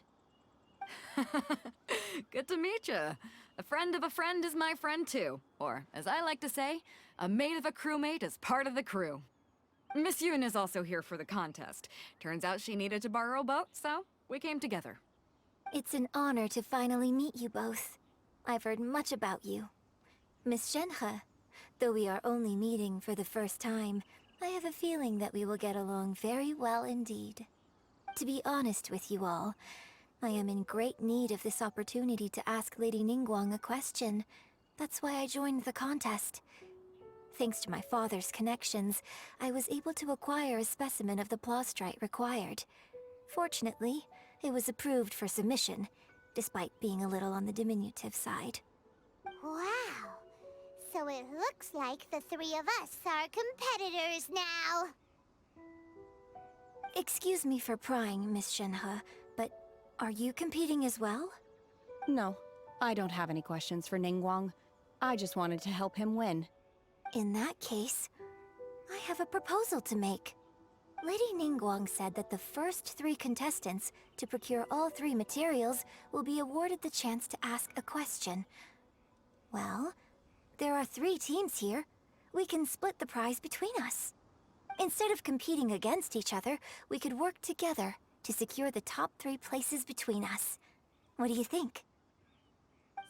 S15: Good to meet you. A friend of a friend is my friend too. Or, as I like to say, a mate of a crewmate is part of the crew. Miss Yun is also here for the contest. Turns out she needed to borrow a boat, so we came together.
S16: It's an honor to finally meet you both. I've heard much about you. Miss Shenhe, though we are only meeting for the first time, I have a feeling that we will get along very well indeed. To be honest with you all, I am in great need of this opportunity to ask Lady Ningguang a question. That's why I joined the contest. Thanks to my father's connections, I was able to acquire a specimen of the plastrite required. Fortunately, it was approved for submission, despite being a little on the diminutive side.
S5: Wow. So it looks like the 3 of us are competitors now.
S16: Excuse me for prying, Miss Shenhe, but are you competing as well?
S6: No, I don't have any questions for Ningguang. I just wanted to help him win.
S16: In that case, I have a proposal to make. Lady Ningguang said that the first 3 contestants to procure all 3 materials will be awarded the chance to ask a question. Well, there are 3 teams here. We can split the prize between us. Instead of competing against each other, we could work together to secure the top 3 places between us. What do you think?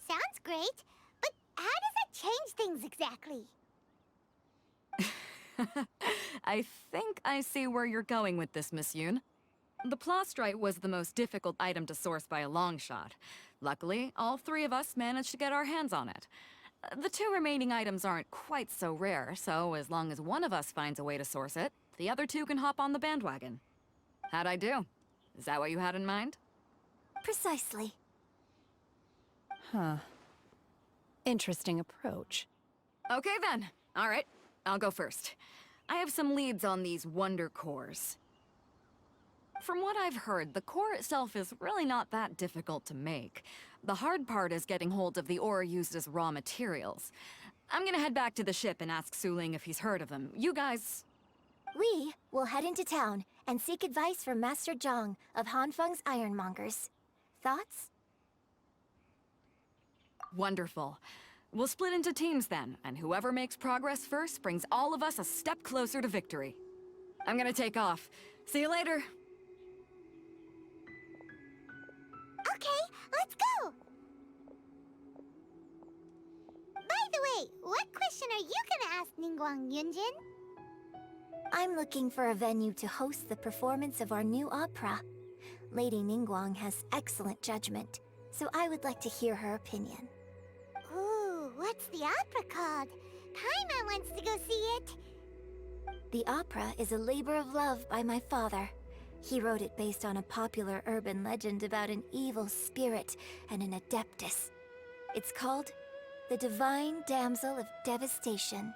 S5: Sounds great, but how does that change things exactly?
S15: I think I see where you're going with this, Miss Yun. The plastrite was the most difficult item to source by a long shot. Luckily, all 3 of us managed to get our hands on it. The 2 remaining items aren't quite so rare, so as long as one of us finds a way to source it, the other 2 can hop on the bandwagon. How'd I do? Is that what you had in mind?
S16: Precisely.
S6: Huh. Interesting approach.
S15: Okay then. All right, I'll go first. I have some leads on these wonder cores. From what I've heard, the core itself is really not that difficult to make. The hard part is getting hold of the ore used as raw materials. I'm gonna head back to the ship and ask Suling if he's heard of them. You guys...
S16: We will head into town and seek advice from Master Zhang of Hanfeng's Ironmongers. Thoughts?
S15: Wonderful. We'll split into teams then, and whoever makes progress first brings all of us a step closer to victory. I'm gonna take off. See you later.
S5: Okay, let's go! By the way, what question are you gonna ask Ningguang Yunjin?
S16: I'm looking for a venue to host the performance of our new opera. Lady Ningguang has excellent judgment, so I would like to hear her opinion.
S5: Ooh, what's the opera called? Paimon wants to go see it.
S16: The opera is a labor of love by my father. He wrote it based on a popular urban legend about an evil spirit and an adeptus. It's called The Divine Damsel of Devastation.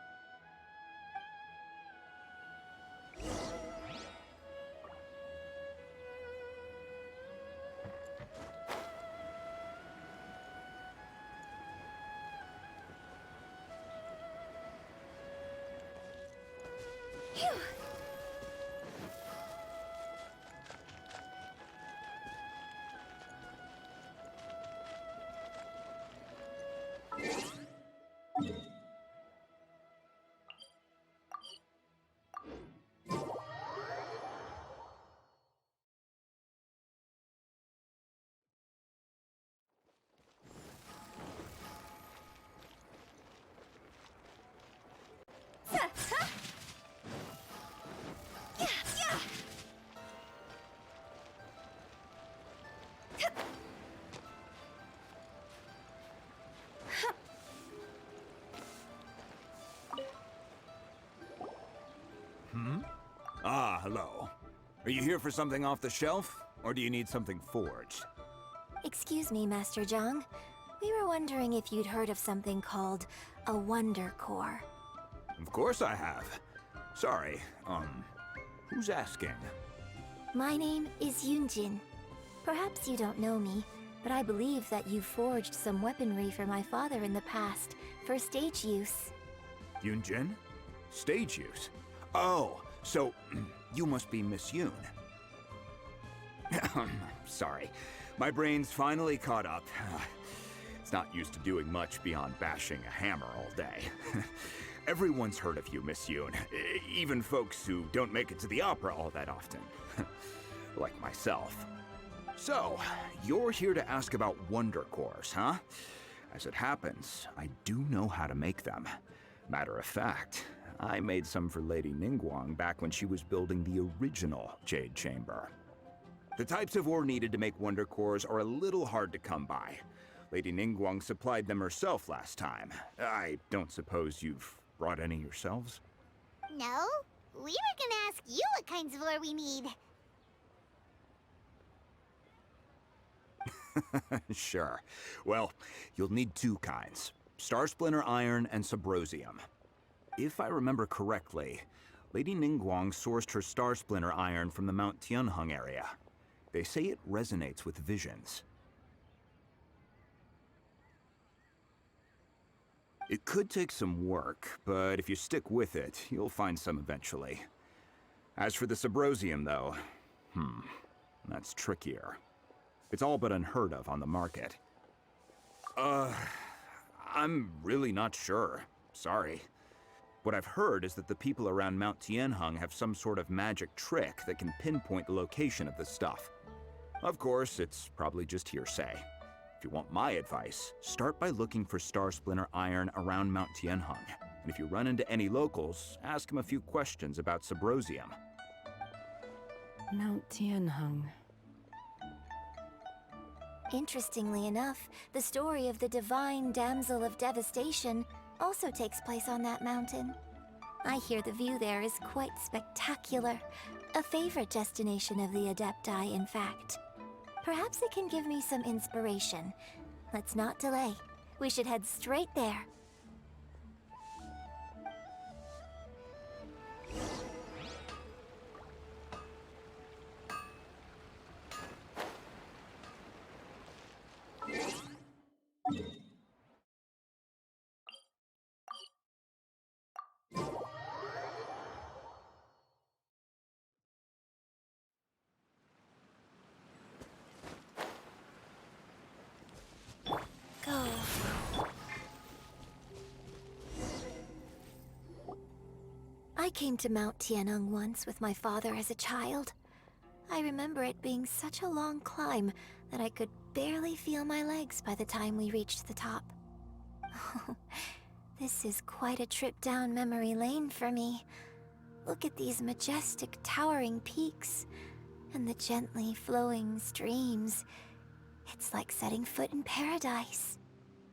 S17: Ah, hello. Are you here for something off the shelf, or do you need something forged?
S16: Excuse me, Master Zhang. We were wondering if you'd heard of something called a Wonder Core.
S17: Of course I have. Sorry, who's asking?
S16: My name is Yunjin. Perhaps you don't know me, but I believe that you forged some weaponry for my father in the past, for stage use.
S17: Yunjin? Stage use? Oh, so you must be Miss Yoon. Sorry, my brain's finally caught up. It's not used to doing much beyond bashing a hammer all day. Everyone's heard of you, Miss Yoon. Even folks who don't make it to the opera all that often. Like myself. So, you're here to ask about Wonder Cores, huh? As it happens, I do know how to make them. Matter of fact, I made some for Lady Ningguang back when she was building the original Jade Chamber. The types of ore needed to make Wonder Cores are a little hard to come by. Lady Ningguang supplied them herself last time. I don't suppose you've brought any yourselves?
S5: No, we were gonna ask you what kinds of ore we need.
S17: Sure. Well, you'll need two kinds. Star Splinter iron and Subrosium. If I remember correctly, Lady Ningguang sourced her Star Splinter iron from the Mount Tianheng area. They say it resonates with visions. It could take some work, but if you stick with it, you'll find some eventually. As for the Subrosium, though, that's trickier. It's all but unheard of on the market. I'm really not sure. Sorry. What I've heard is that the people around Mount Tianheng have some sort of magic trick that can pinpoint the location of the stuff. Of course, it's probably just hearsay. If you want my advice, start by looking for Star Splinter iron around Mount Tianheng. And if you run into any locals, ask them a few questions about Subrosium.
S6: Mount Tianheng.
S16: Interestingly enough, the story of the Divine Damsel of Devastation also takes place on that mountain. I hear the view there is quite spectacular. A favorite destination of the adepti, in fact. Perhaps it can give me some inspiration. Let's not delay. We should head straight there. Go. I came to Mount Tianheng once with my father as a child. I remember it being such a long climb that I could barely feel my legs by the time we reached the top. This is quite a trip down memory lane for me. Look at these majestic towering peaks and the gently flowing streams. It's like setting foot in paradise.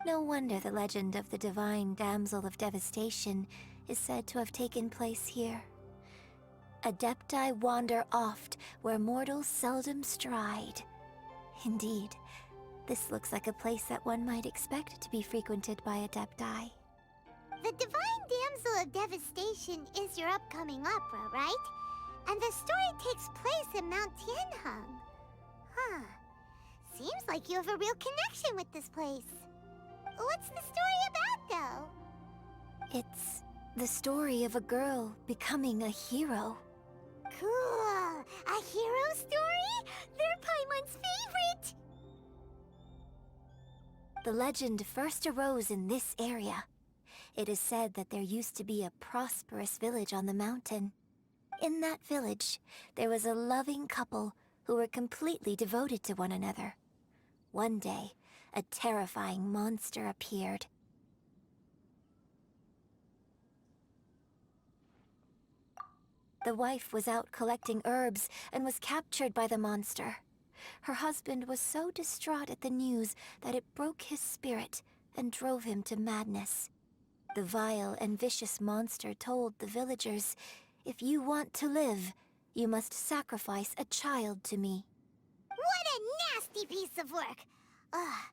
S16: No wonder the legend of the Divine Damsel of Devastation is said to have taken place here. Adepti wander oft where mortals seldom stride. Indeed, this looks like a place that one might expect to be frequented by adepti.
S5: The Divine Damsel of Devastation is your upcoming opera, right? And the story takes place in Mount Tianheng. Huh. Seems like you have a real connection with this place. What's the story about, though?
S16: It's the story of a girl becoming a hero.
S5: Cool! A hero story? They're Paimon's favorite!
S16: The legend first arose in this area. It is said that there used to be a prosperous village on the mountain. In that village, there was a loving couple who were completely devoted to one another. One day, a terrifying monster appeared. The wife was out collecting herbs and was captured by the monster. Her husband was so distraught at the news that it broke his spirit and drove him to madness. The vile and vicious monster told the villagers, "If you want to live, you must sacrifice a child to me."
S5: What a nasty piece of work! Ugh.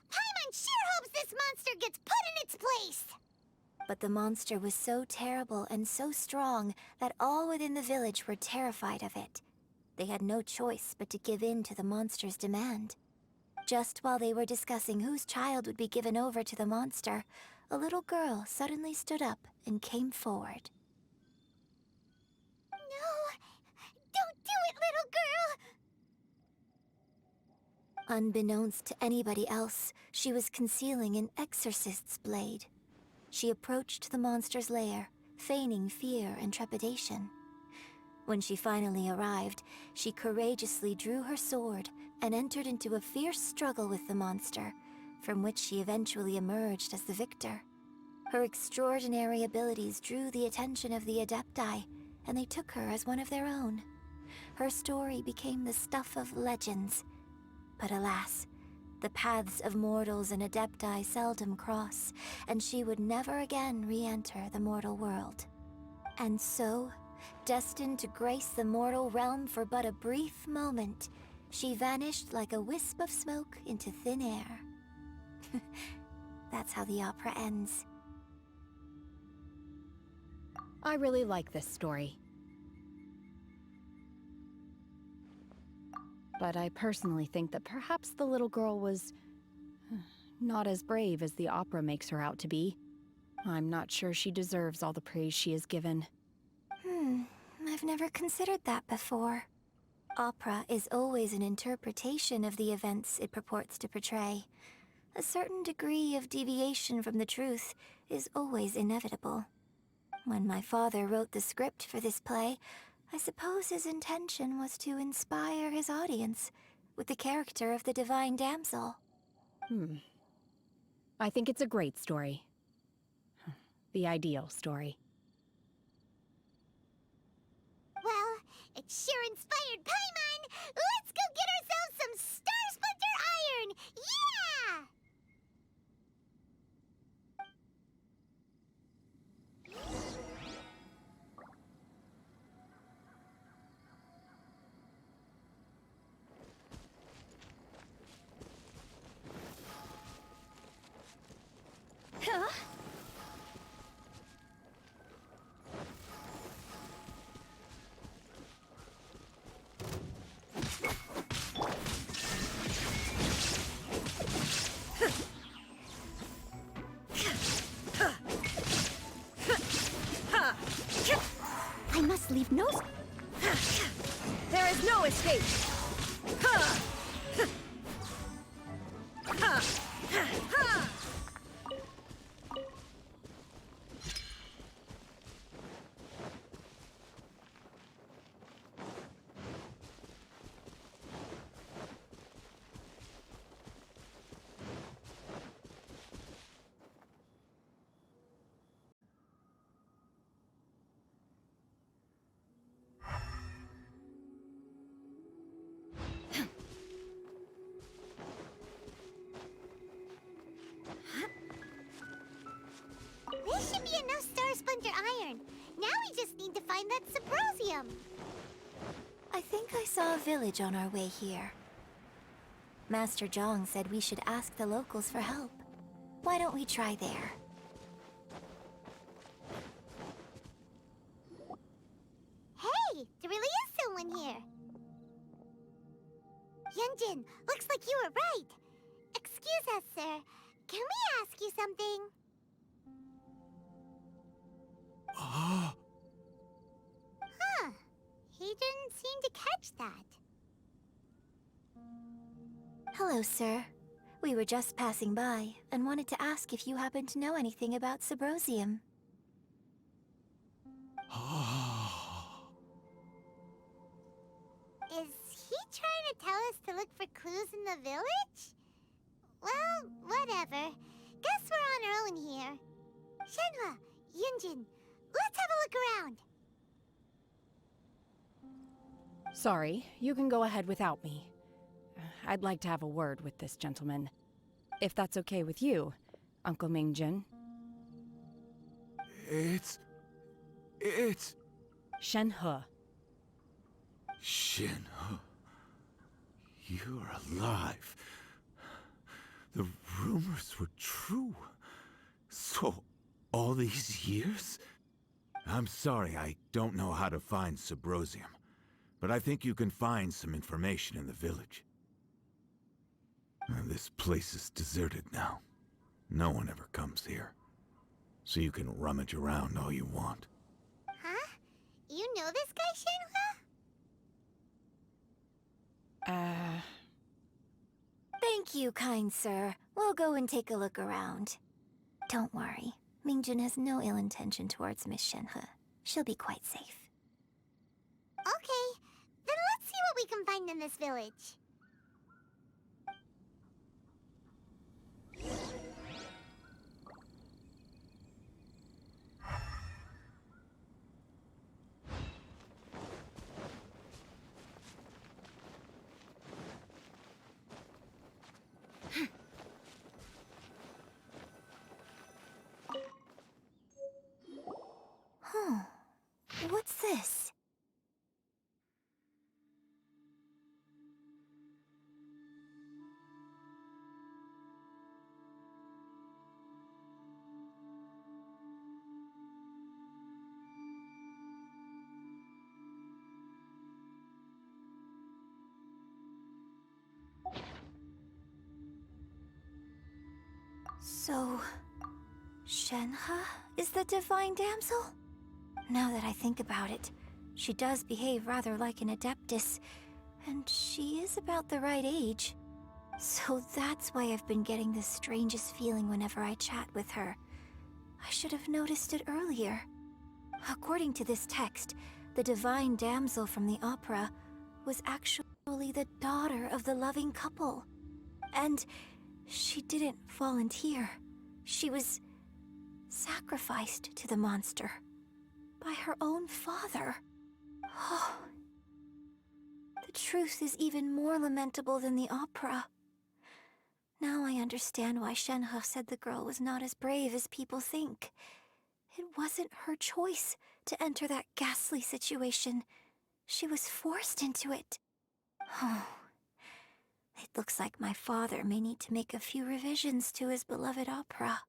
S5: Paimon sure hopes this monster gets put in its place!
S16: But the monster was so terrible and so strong that all within the village were terrified of it. They had no choice but to give in to the monster's demand. Just while they were discussing whose child would be given over to the monster, a little girl suddenly stood up and came forward.
S5: No! Don't do it, little girl!
S16: Unbeknownst to anybody else, she was concealing an exorcist's blade. She approached the monster's lair, feigning fear and trepidation. When she finally arrived, she courageously drew her sword and entered into a fierce struggle with the monster, from which she eventually emerged as the victor. Her extraordinary abilities drew the attention of the adepti, and they took her as one of their own. Her story became the stuff of legends. But alas, the paths of mortals and adepti seldom cross, and she would never again re-enter the mortal world. And so, destined to grace the mortal realm for but a brief moment, she vanished like a wisp of smoke into thin air. That's how the opera ends.
S6: I really like this story. But I personally think that perhaps the little girl was not as brave as the opera makes her out to be. I'm not sure she deserves all the praise she is given.
S16: I've never considered that before. Opera is always an interpretation of the events it purports to portray. A certain degree of deviation from the truth is always inevitable. When my father wrote the script for this play, I suppose his intention was to inspire his audience with the character of the Divine Damsel.
S6: I think it's a great story. The ideal story.
S5: Well, it sure inspired Paimon! Let's go get ourselves some Star Splinter iron! Yeah!
S12: Huh?
S13: I must leave no... There is no escape!
S5: Now we just need to find that Subrosium.
S16: I think I saw a village on our way here. Master Zhang said we should ask the locals for help. Why don't we try there?
S5: Hey, there really is someone here. Yunjin, looks like you were right. Excuse us, sir. Can we ask you something? Huh. He didn't seem to catch that.
S16: Hello, sir. We were just passing by and wanted to ask if you happen to know anything about Subrosium.
S5: Is he trying to tell us to look for clues in the village? Well, whatever. Guess we're on our own here. Shenhe, Yunjin, let's have a look around.
S6: Sorry, you can go ahead without me. I'd like to have a word with this gentleman. If that's okay with you, Uncle Mingjin.
S18: It's...
S6: Shenhe.
S18: Shenhe. You're alive. The rumors were true. So, all these years? I'm sorry, I don't know how to find Subrosium. But I think you can find some information in the village. And this place is deserted now. No one ever comes here. So you can rummage around all you want.
S5: Huh? You know this guy, Shenhe?
S16: Thank you, kind sir. We'll go and take a look around. Don't worry. Mingjin has no ill intention towards Miss Shenhe. She'll be quite safe.
S5: Okay, then let's see what we can find in this village.
S16: What's this? So, Shenhe is the divine damsel? Now that I think about it, she does behave rather like an adeptus, and she is about the right age. So that's why I've been getting the strangest feeling whenever I chat with her. I should have noticed it earlier. According to this text, the divine damsel from the opera was actually the daughter of the loving couple. And she didn't volunteer. She was sacrificed to the monster by her own father. Oh, the truth is even more lamentable than the opera. Now I understand why Shenhe said the girl was not as brave as people think. It wasn't her choice to enter that ghastly situation. She was forced into it. Oh, it looks like my father may need to make a few revisions to his beloved opera.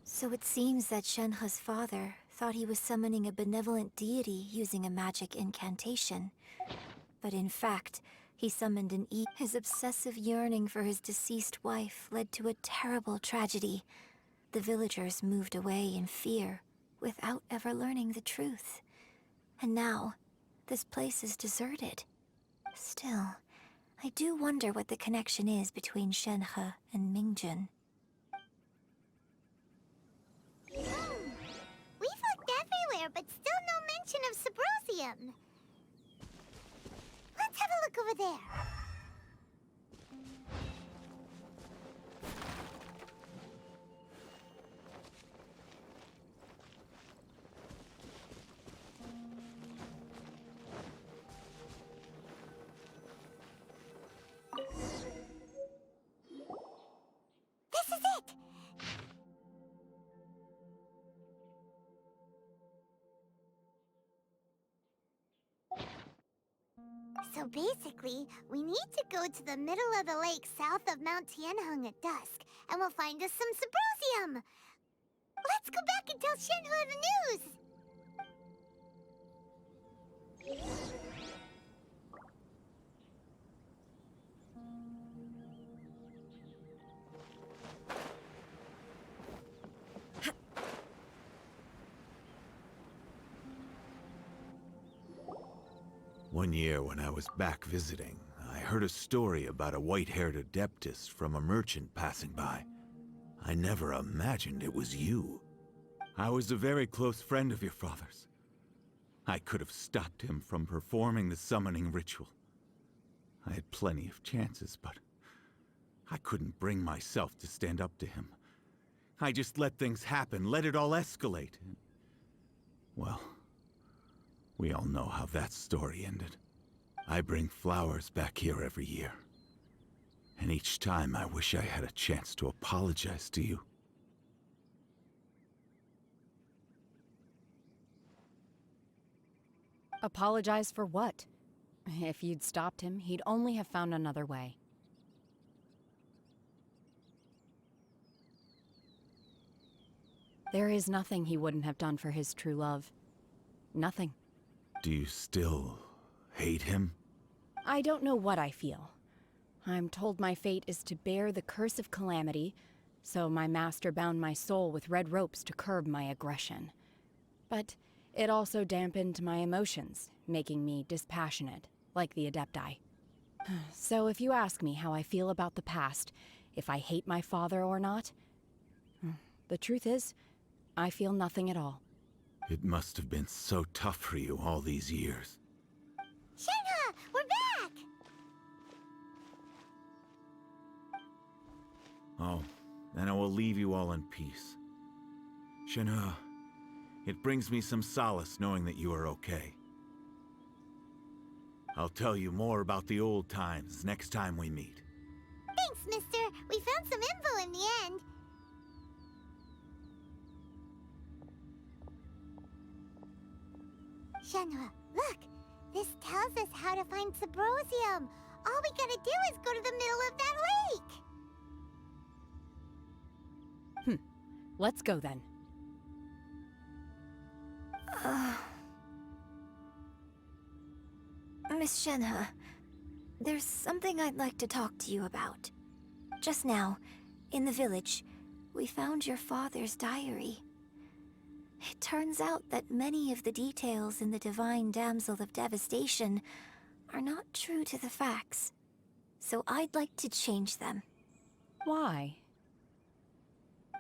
S16: So it seems that Shenhe's father thought he was summoning a benevolent deity using a magic incantation. But in fact, he summoned an His obsessive yearning for his deceased wife led to a terrible tragedy. The villagers moved away in fear, without ever learning the truth. And now, this place is deserted. Still, I do wonder what the connection is between Shenhe and Mingjin.
S5: We've looked everywhere, but still no mention of Subrosium. Let's have a look over there. So basically, we need to go to the middle of the lake south of Mount Tianheng at dusk, and we'll find us some Subrosium! Let's go back and tell Shenhe the news!
S18: One year when I was back visiting, I heard a story about a white-haired adeptus from a merchant passing by. I never imagined it was you. I was a very close friend of your father's. I could have stopped him from performing the summoning ritual. I had plenty of chances, but I couldn't bring myself to stand up to him. I just let things happen, let it all escalate. Well, we all know how that story ended. I bring flowers back here every year. And each time I wish I had a chance to apologize to you.
S6: Apologize for what? If you'd stopped him, he'd only have found another way. There is nothing he wouldn't have done for his true love. Nothing.
S18: Do you still hate him?
S6: I don't know what I feel. I'm told my fate is to bear the curse of calamity, so my master bound my soul with red ropes to curb my aggression. But it also dampened my emotions, making me dispassionate, like the adepti. So if you ask me how I feel about the past, if I hate my father or not, the truth is, I feel nothing at all.
S18: It must have been so tough for you all these years.
S5: Shenhe! We're back!
S18: Oh, then I will leave you all in peace. Shenhe, it brings me some solace knowing that you are okay. I'll tell you more about the old times next time we meet.
S5: Thanks, mister. We found some info in the end. Shenhe, look! This tells us how to find Subrosium. All we gotta do is go to the middle of that lake!
S6: Let's go then.
S16: Miss Shenhe, there's something I'd like to talk to you about. Just now, in the village, we found your father's diary. It turns out that many of the details in the Divine Damsel of Devastation are not true to the facts. So I'd like to change them.
S6: Why?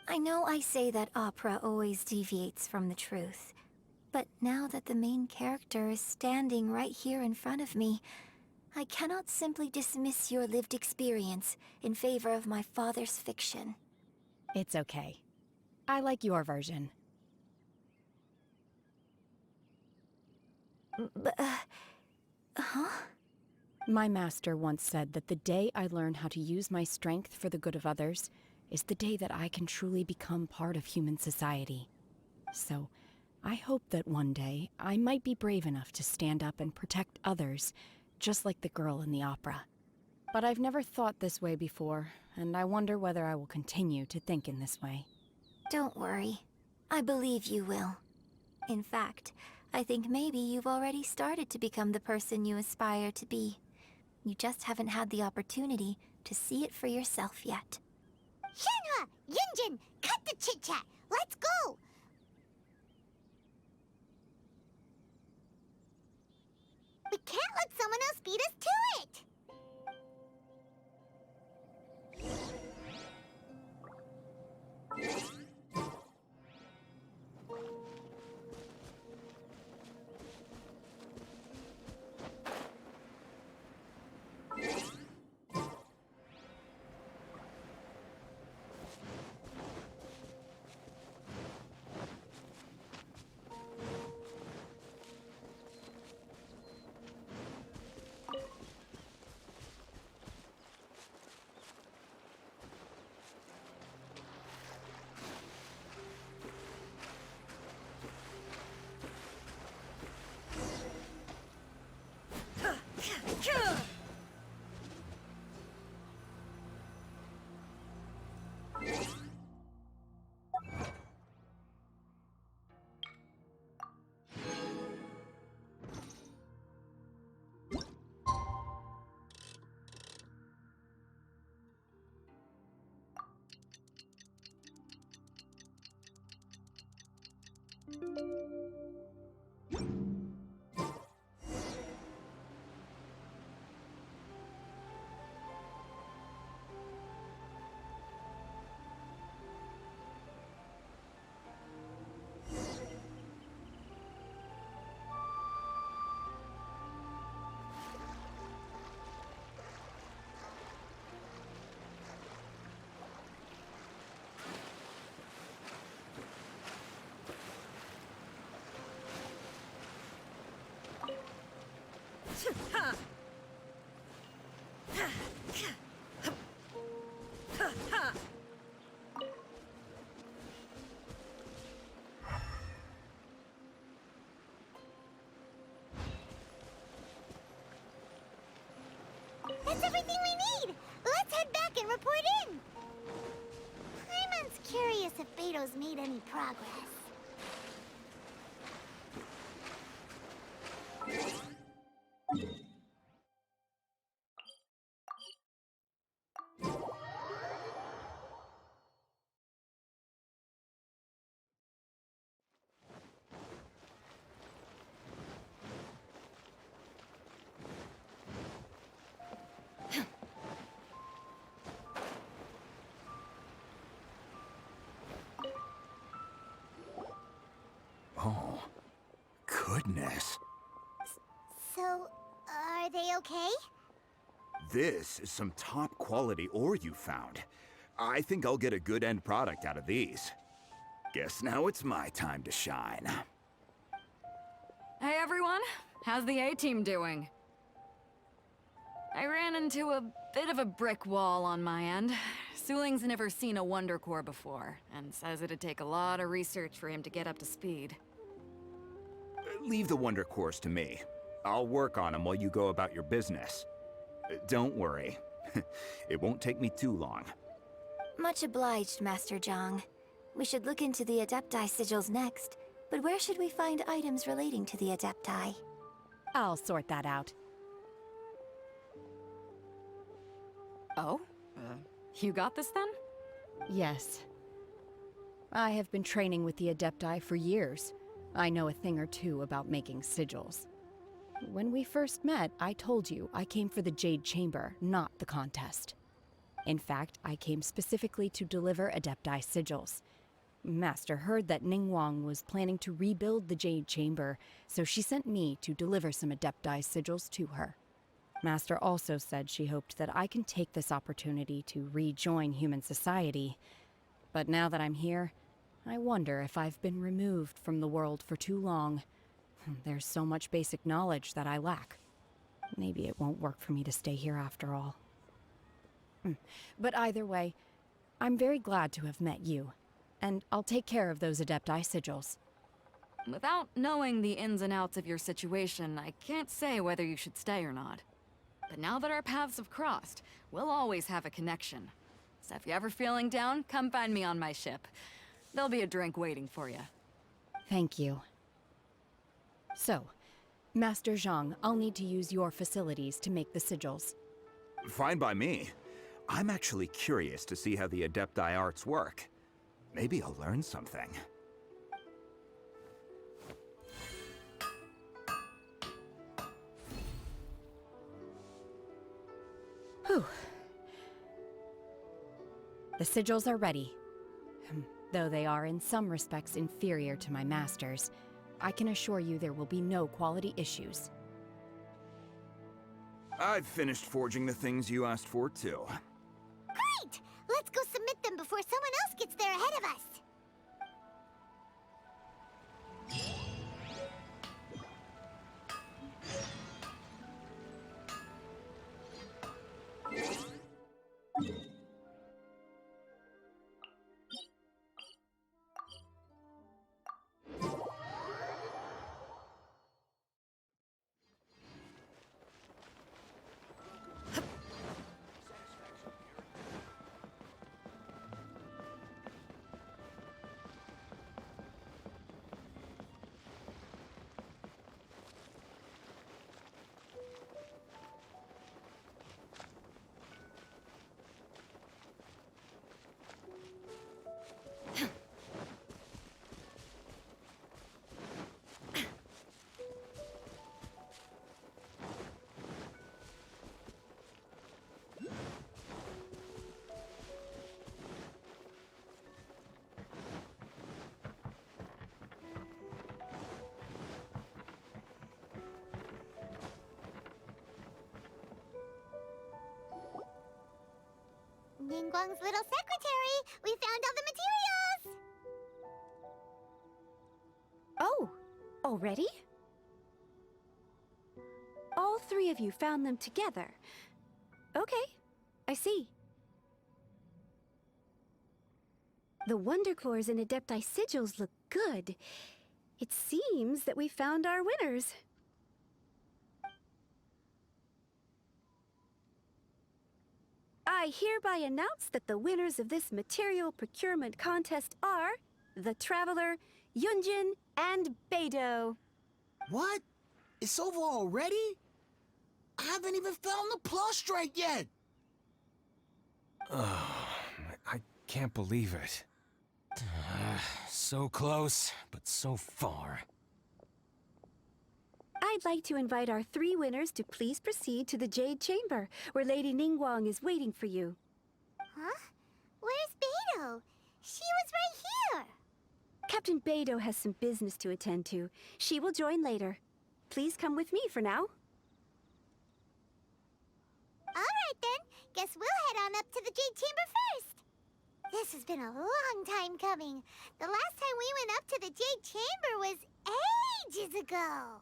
S16: I know I say that opera always deviates from the truth, but now that the main character is standing right here in front of me, I cannot simply dismiss your lived experience in favor of my father's fiction.
S6: It's okay. I like your version.
S16: Huh?
S6: My master once said that the day I learn how to use my strength for the good of others is the day that I can truly become part of human society. So, I hope that one day I might be brave enough to stand up and protect others, just like the girl in the opera. But I've never thought this way before, and I wonder whether I will continue to think in this way.
S16: Don't worry. I believe you will. In fact, I think maybe you've already started to become the person you aspire to be. You just haven't had the opportunity to see it for yourself yet.
S5: Shenhe! Yunjin! Cut the chit-chat! Let's go! We can't let someone else beat us to it! That's everything we need! Let's head back and report in! Paimon's curious if Beto's made any progress.
S17: Oh, goodness.
S5: So, are they okay?
S17: This is some top quality ore you found. I think I'll get a good end product out of these. Guess now it's my time to shine.
S15: Hey everyone, how's the A-team doing? I ran into a bit of a brick wall on my end. Suling's never seen a Wonder Core before, and says it'd take a lot of research for him to get up to speed.
S17: Leave the Wonder Cores to me. I'll work on them while you go about your business. Don't worry. It won't take me too long.
S16: Much obliged, Master Zhang. We should look into the adepti sigils next, but where should we find items relating to the adepti?
S6: I'll sort that out.
S15: Oh? You got this then?
S6: Yes. I have been training with the adepti for years. I know a thing or two about making sigils. When we first met, I told you I came for the Jade Chamber, not the contest. In fact, I came specifically to deliver adepti sigils. Master heard that Ningguang was planning to rebuild the Jade Chamber, so she sent me to deliver some adepti sigils to her. Master also said she hoped that I can take this opportunity to rejoin human society. But now that I'm here, I wonder if I've been removed from the world for too long. There's so much basic knowledge that I lack. Maybe it won't work for me to stay here after all. But either way, I'm very glad to have met you, and I'll take care of those adepti sigils.
S15: Without knowing the ins and outs of your situation, I can't say whether you should stay or not. But now that our paths have crossed, we'll always have a connection. So if you're ever feeling down, come find me on my ship. There'll be a drink waiting for you.
S6: Thank you. So, Master Zhang, I'll need to use your facilities to make the sigils.
S17: Fine by me. I'm actually curious to see how the adepti arts work. Maybe I'll learn something.
S6: Whew. The sigils are ready. Though they are in some respects inferior to my master's, I can assure you there will be no quality issues.
S17: I've finished forging the things you asked for, too.
S5: Great! Let's go submit them before someone else gets there ahead of us. Ningguang's little secretary! We found all the materials!
S13: Oh, already? All all three of you found them together. Okay, I see. The Wonder Cores and Adepti sigils look good. It seems that we found our winners. I hereby announce that the winners of this material procurement contest are the Traveler, Yunjin, and Beidou.
S4: What? It's over already? I haven't even found the Plustrite yet!
S3: I can't believe it.
S2: So close, but so far.
S13: I'd like to invite our three winners to please proceed to the Jade Chamber, where Lady Ningguang is waiting for you.
S5: Huh? Where's Beidou? She was right here!
S13: Captain Beidou has some business to attend to. She will join later. Please come with me for now.
S5: Alright then, guess we'll head on up to the Jade Chamber first. This has been a long time coming. The last time we went up to the Jade Chamber was ages ago.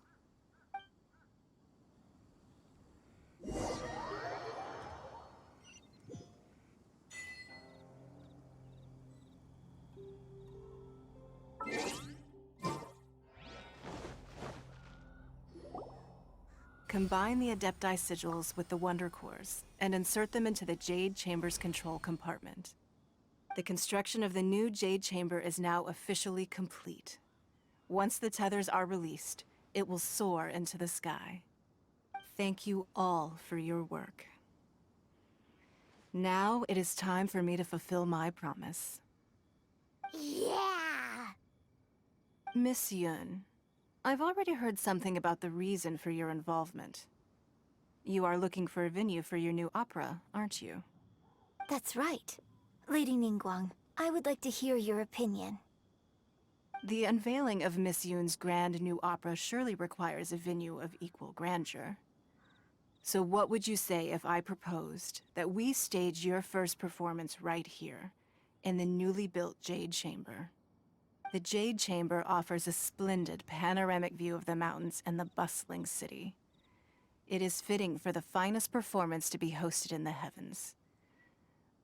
S1: Combine the adepti sigils with the Wonder Cores and insert them into the Jade Chamber's control compartment. The construction of the new Jade Chamber is now officially complete. Once the tethers are released, it will soar into the sky. Thank you all for your work. Now it is time for me to fulfill my promise.
S5: Yeah!
S1: Miss Yun, I've already heard something about the reason for your involvement. You are looking for a venue for your new opera, aren't you?
S16: That's right. Lady Ningguang, I would like to hear your opinion.
S1: The unveiling of Miss Yun's grand new opera surely requires a venue of equal grandeur. So what would you say if I proposed that we stage your first performance right here, in the newly built Jade Chamber? The Jade Chamber offers a splendid panoramic view of the mountains and the bustling city. It is fitting for the finest performance to be hosted in the heavens.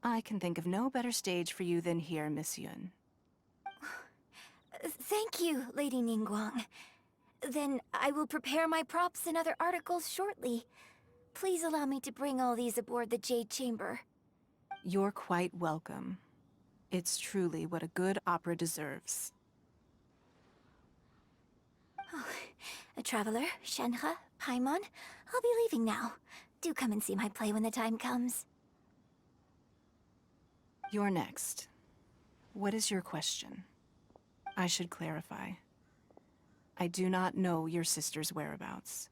S1: I can think of no better stage for you than here, Miss Yun.
S16: Thank you, Lady Ningguang. Then I will prepare my props and other articles shortly. Please allow me to bring all these aboard the Jade Chamber.
S1: You're quite welcome. It's truly what a good opera deserves.
S16: Oh, a traveler, Shenhe, Paimon, I'll be leaving now. Do come and see my play when the time comes.
S1: You're next. What is your question? I should clarify. I do not know your sister's whereabouts.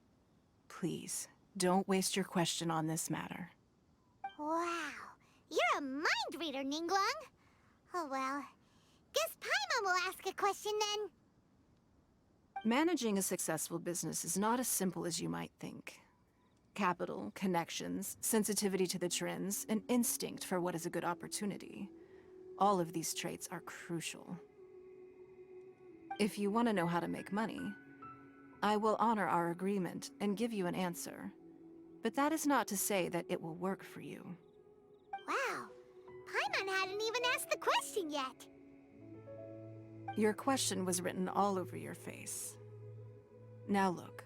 S1: Please, don't waste your question on this matter.
S5: Wow, you're a mind reader, Ningguang. Oh well, guess Paimon will ask a question then.
S1: Managing a successful business is not as simple as you might think. Capital, connections, sensitivity to the trends, and instinct for what is a good opportunity. All of these traits are crucial. If you want to know how to make money, I will honor our agreement and give you an answer. But that is not to say that it will work for you.
S5: Wow, Paimon hadn't even asked the question yet.
S1: Your question was written all over your face. Now look,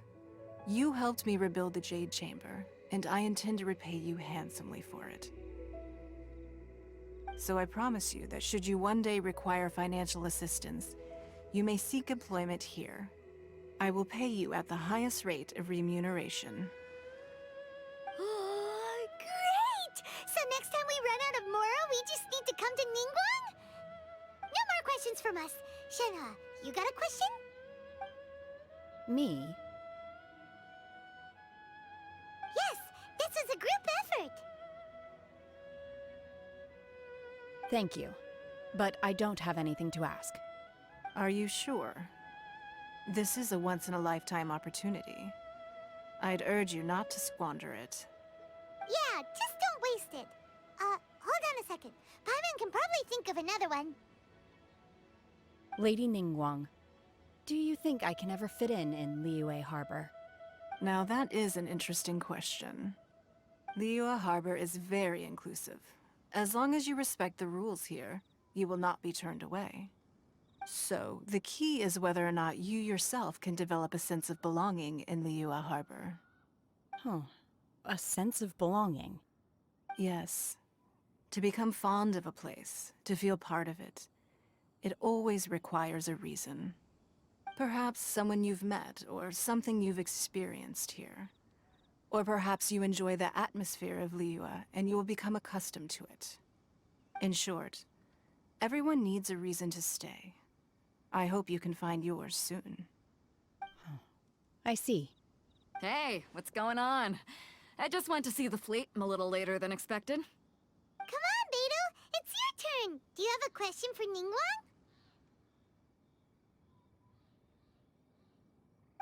S1: you helped me rebuild the Jade Chamber, and I intend to repay you handsomely for it. So I promise you that should you one day require financial assistance, you may seek employment here. I will pay you at the highest rate of remuneration.
S5: Oh, great! So next time we run out of Mora, we just need to come to Ningguang? No more questions from us. Shenhe, you got a question?
S6: Me?
S5: Yes, this is a group effort.
S6: Thank you. But I don't have anything to ask.
S1: Are you sure? This is a once-in-a-lifetime opportunity. I'd urge you not to squander it.
S5: Yeah, just don't waste it. Hold on a second. Paimon can probably think of another one.
S6: Lady Ningguang, do you think I can ever fit in Liyue Harbor?
S1: Now that is an interesting question. Liyue Harbor is very inclusive. As long as you respect the rules here, you will not be turned away. So, the key is whether or not you yourself can develop a sense of belonging in Liyue Harbor.
S6: Huh. A sense of belonging.
S1: Yes. To become fond of a place, to feel part of it, it always requires a reason. Perhaps someone you've met, or something you've experienced here. Or perhaps you enjoy the atmosphere of Liyue, and you will become accustomed to it. In short, everyone needs a reason to stay. I hope you can find yours soon.
S6: I see.
S15: Hey, what's going on? I just went to see the fleet. I'm a little later than expected.
S5: Come on, Beidou! It's your turn! Do you have a question for Ningguang?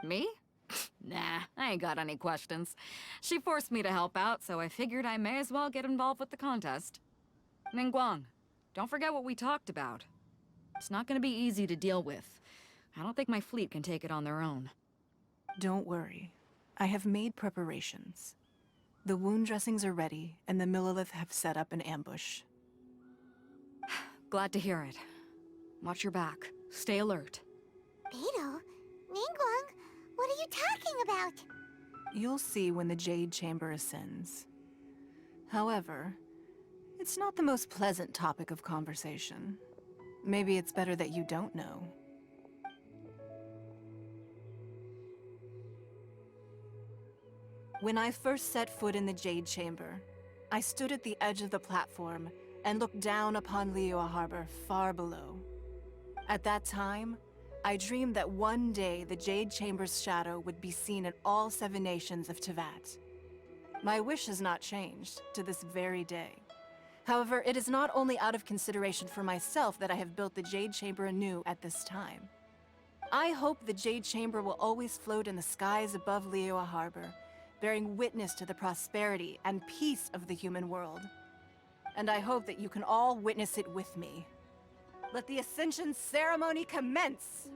S15: Me? Nah, I ain't got any questions. She forced me to help out, so I figured I may as well get involved with the contest. Ningguang, don't forget what we talked about. It's not gonna be easy to deal with. I don't think my fleet can take it on their own.
S1: Don't worry. I have made preparations. The wound dressings are ready, and the Millilith have set up an ambush.
S15: Glad to hear it. Watch your back. Stay alert.
S5: Beidou? Ningguang? What are you talking about?
S1: You'll see when the Jade Chamber ascends. However, it's not the most pleasant topic of conversation. Maybe it's better that you don't know. When I first set foot in the Jade Chamber, I stood at the edge of the platform and looked down upon Liyue Harbor far below. At that time, I dreamed that one day the Jade Chamber's shadow would be seen in all 7 nations of Teyvat. My wish has not changed to this very day. However, it is not only out of consideration for myself that I have built the Jade Chamber anew at this time. I hope the Jade Chamber will always float in the skies above Liyue Harbor, bearing witness to the prosperity and peace of the human world. And I hope that you can all witness it with me. Let the Ascension ceremony commence!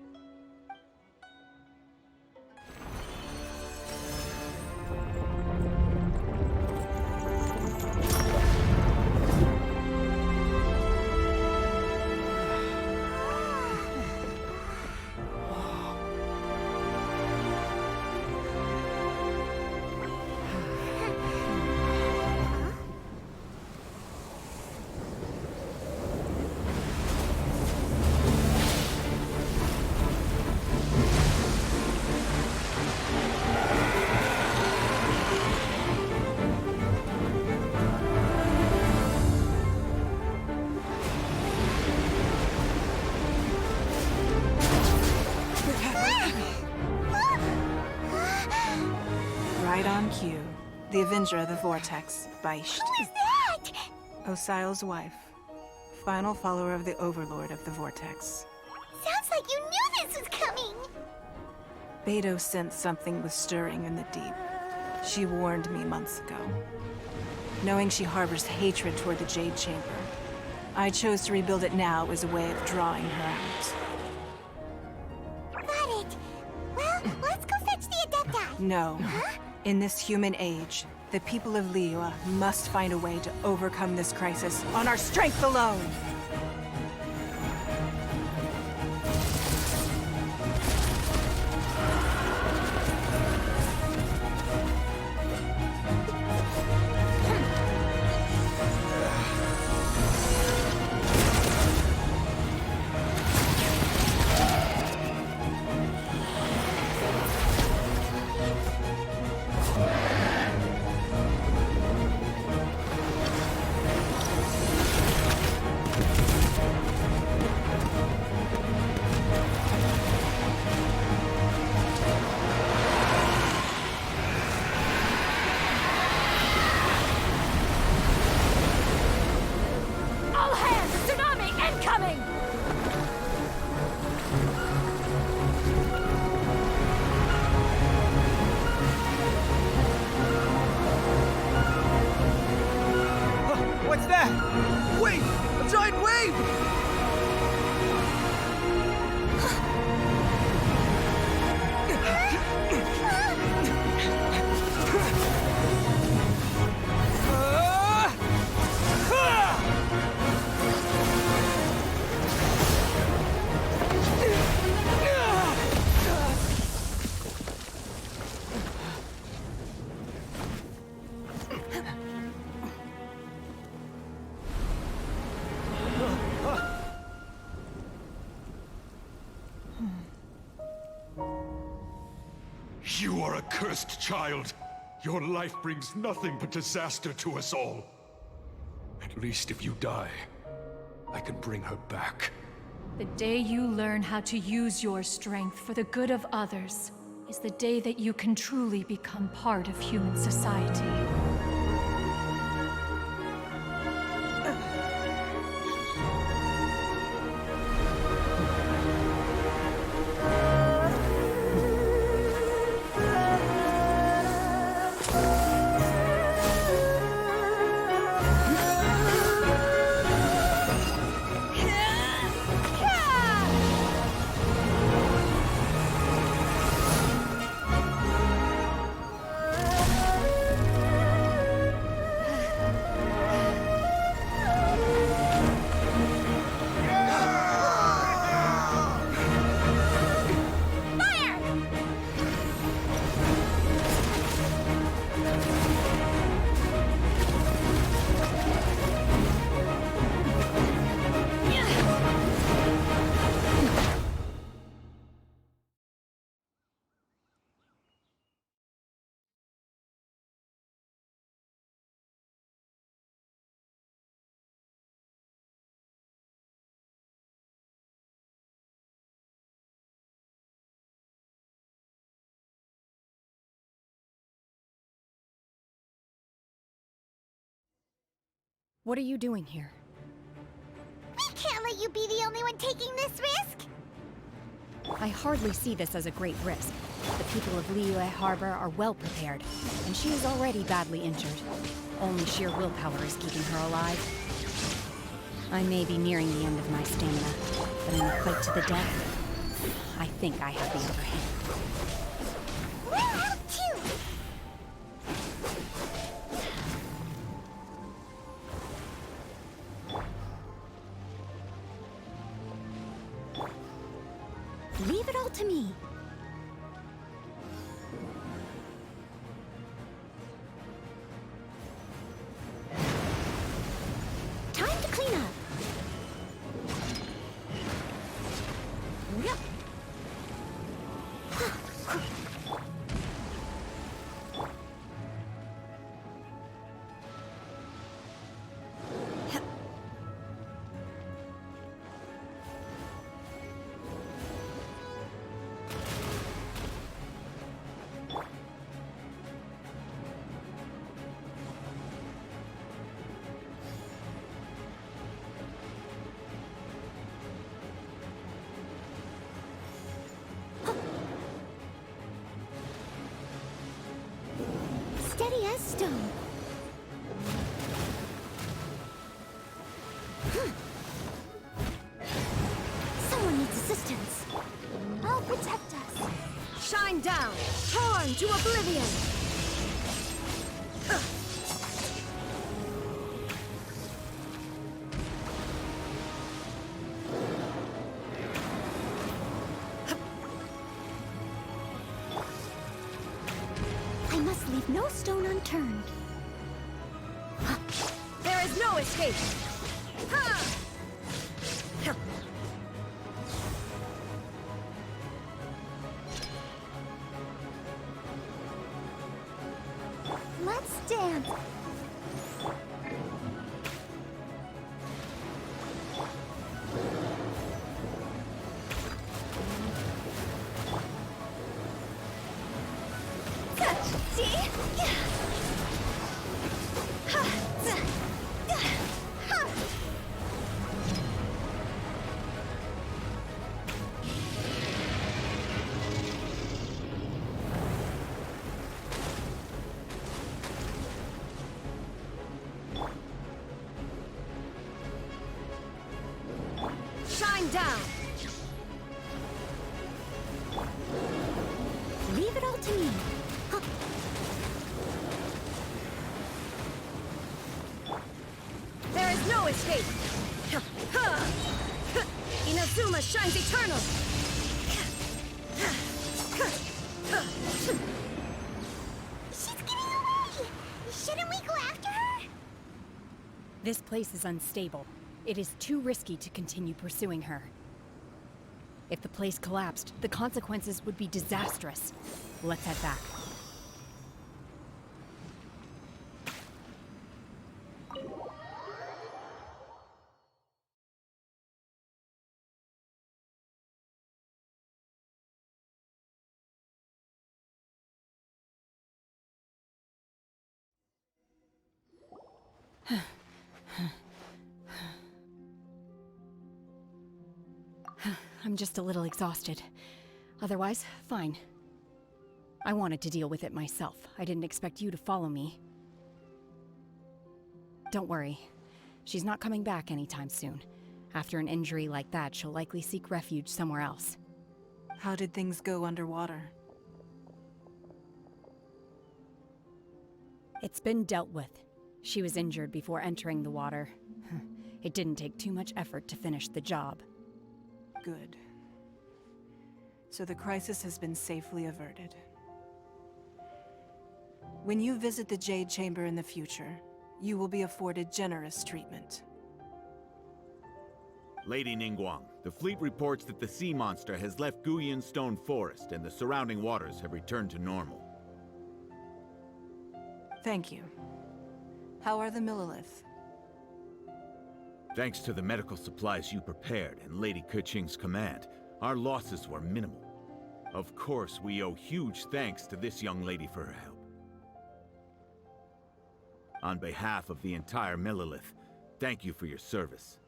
S1: Right on cue. The Avenger of the Vortex, Beisht.
S5: Who is that?
S1: Osial's wife. Final follower of the Overlord of the Vortex.
S5: Sounds like you knew this was coming!
S1: Beidou sensed something was stirring in the deep. She warned me months ago. Knowing she harbors hatred toward the Jade Chamber, I chose to rebuild it now as a way of drawing her out.
S5: Got it! Well, let's go fetch the adepti!
S1: No.
S5: Huh?
S1: In this human age, the people of Liyue must find a way to overcome this crisis on our strength alone!
S19: You are a cursed child. Your life brings nothing but disaster to us all. At least if you die, I can bring her back.
S14: The day you learn how to use your strength for the good of others is the day that you can truly become part of human society.
S6: What are you doing here?
S5: We can't let you be the only one taking this risk!
S6: I hardly see this as a great risk. The people of Liyue Harbor are well prepared, and she is already badly injured. Only sheer willpower is keeping her alive. I may be nearing the end of my stamina, but in a fight to the death, I think I have the upper hand.
S5: We'll help too!
S13: Leave it all to me. Time to clean up. Yep. Steady as stone. Someone needs assistance. I'll protect us.
S12: Shine down, torn to oblivion.
S13: I must leave no stone unturned.
S12: There is no escape. Ha!
S5: Let's dance!
S12: Shine down.
S13: Leave it all to me.
S12: There is no escape. Inazuma shines eternal.
S5: She's getting away! Shouldn't we go after her?
S6: This place is unstable. It is too risky to continue pursuing her. If the place collapsed, the consequences would be disastrous. Let's head back. I'm just a little exhausted. Otherwise, fine. I wanted to deal with it myself. I didn't expect you to follow me. Don't worry. She's not coming back anytime soon. After an injury like that, she'll likely seek refuge somewhere else.
S1: How did things go underwater?
S6: It's been dealt with. She was injured before entering the water. It didn't take too much effort to finish the job.
S1: Good. So the crisis has been safely averted. When you visit the Jade Chamber in the future, you will be afforded generous treatment.
S18: Lady Ningguang, the fleet reports that the sea monster has left Guyan Stone Forest and the surrounding waters have returned to normal.
S1: Thank you. How are the Millilith?
S18: Thanks to the medical supplies you prepared and Lady Keqing's command, our losses were minimal. Of course, we owe huge thanks to this young lady for her help. On behalf of the entire Millilith, thank you for your service.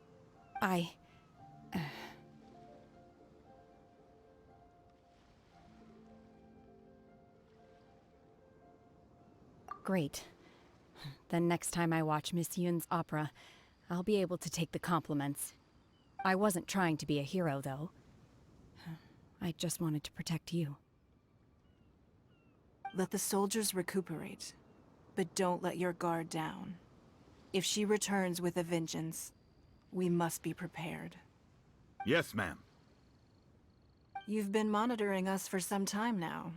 S6: Great. Then next time I watch Miss Yun's opera, I'll be able to take the compliments. I wasn't trying to be a hero, though. I just wanted to protect you.
S1: Let the soldiers recuperate, but don't let your guard down. If she returns with a vengeance, we must be prepared.
S18: Yes, ma'am.
S1: You've been monitoring us for some time now.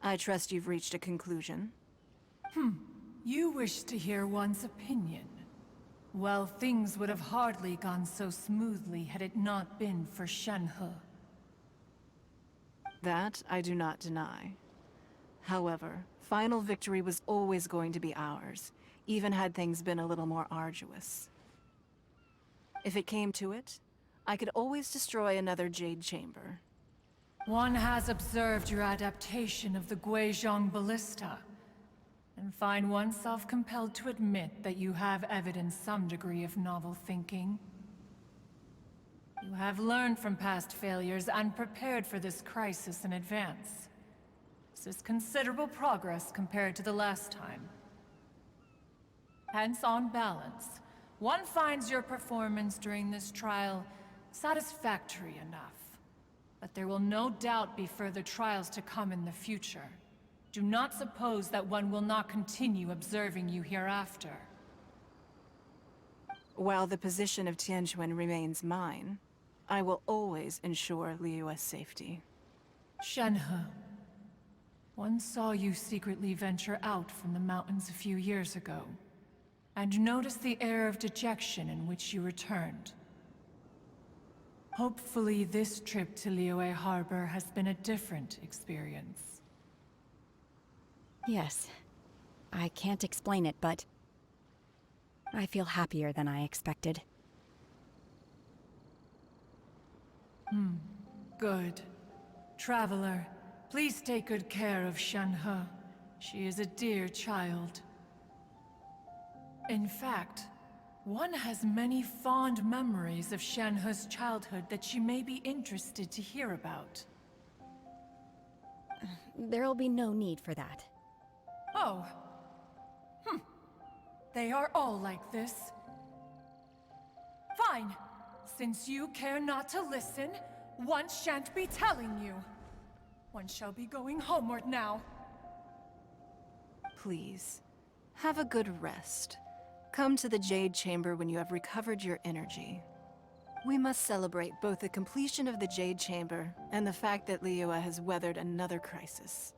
S1: I trust you've reached a conclusion.
S14: You wish to hear one's opinion. Well, things would have hardly gone so smoothly had it not been for Shenhe.
S1: That I do not deny. However, final victory was always going to be ours, even had things been a little more arduous. If it came to it, I could always destroy another Jade Chamber.
S14: One has observed your adaptation of the Guizhong Ballista, and find oneself compelled to admit that you have evidenced some degree of novel thinking. You have learned from past failures and prepared for this crisis in advance. This is considerable progress compared to the last time. Hence, on balance, one finds your performance during this trial satisfactory enough. But there will no doubt be further trials to come in the future. Do not suppose that one will not continue observing you hereafter.
S1: While the position of Tianquan remains mine, I will always ensure Liyue's safety.
S14: Shenhe, one saw you secretly venture out from the mountains a few years ago, and noticed the air of dejection in which you returned. Hopefully this trip to Liyue Harbor has been a different experience.
S6: Yes. I can't explain it, but I feel happier than I expected.
S14: Good. Traveler, please take good care of Shenhe. She is a dear child. In fact, one has many fond memories of Shenhe's childhood that she may be interested to hear about.
S6: There'll be no need for that.
S14: Oh. They are all like this. Fine. Since you care not to listen, one shan't be telling you. One shall be going homeward now.
S1: Please, have a good rest. Come to the Jade Chamber when you have recovered your energy. We must celebrate both the completion of the Jade Chamber and the fact that Liyue has weathered another crisis.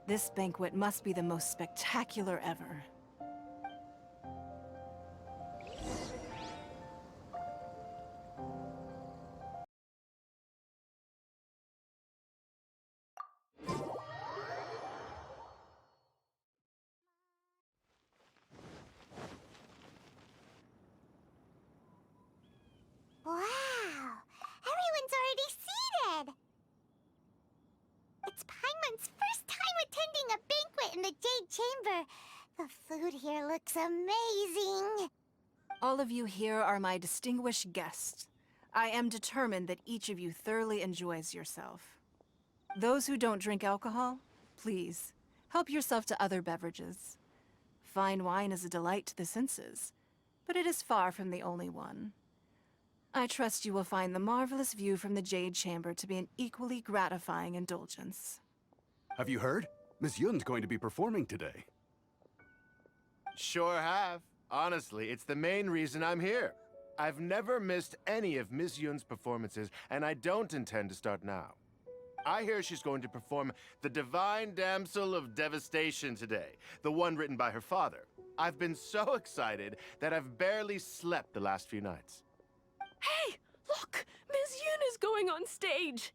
S1: This banquet must be the most spectacular ever.
S5: chamber. The food here looks amazing.
S1: All of you here are my distinguished guests. I am determined that each of you thoroughly enjoys yourself. Those who don't drink alcohol, please, help yourself to other beverages. Fine wine is a delight to the senses, but it is far from the only one. I trust you will find the marvelous view from the Jade Chamber to be an equally gratifying indulgence.
S20: Have you heard? Miss Yun's going to be performing today.
S8: Sure have. Honestly, it's the main reason I'm here. I've never missed any of Miss Yun's performances, and I don't intend to start now. I hear she's going to perform The Divine Damsel of Devastation today, the one written by her father. I've been so excited that I've barely slept the last few nights.
S21: Hey, look! Miss Yun is going on stage!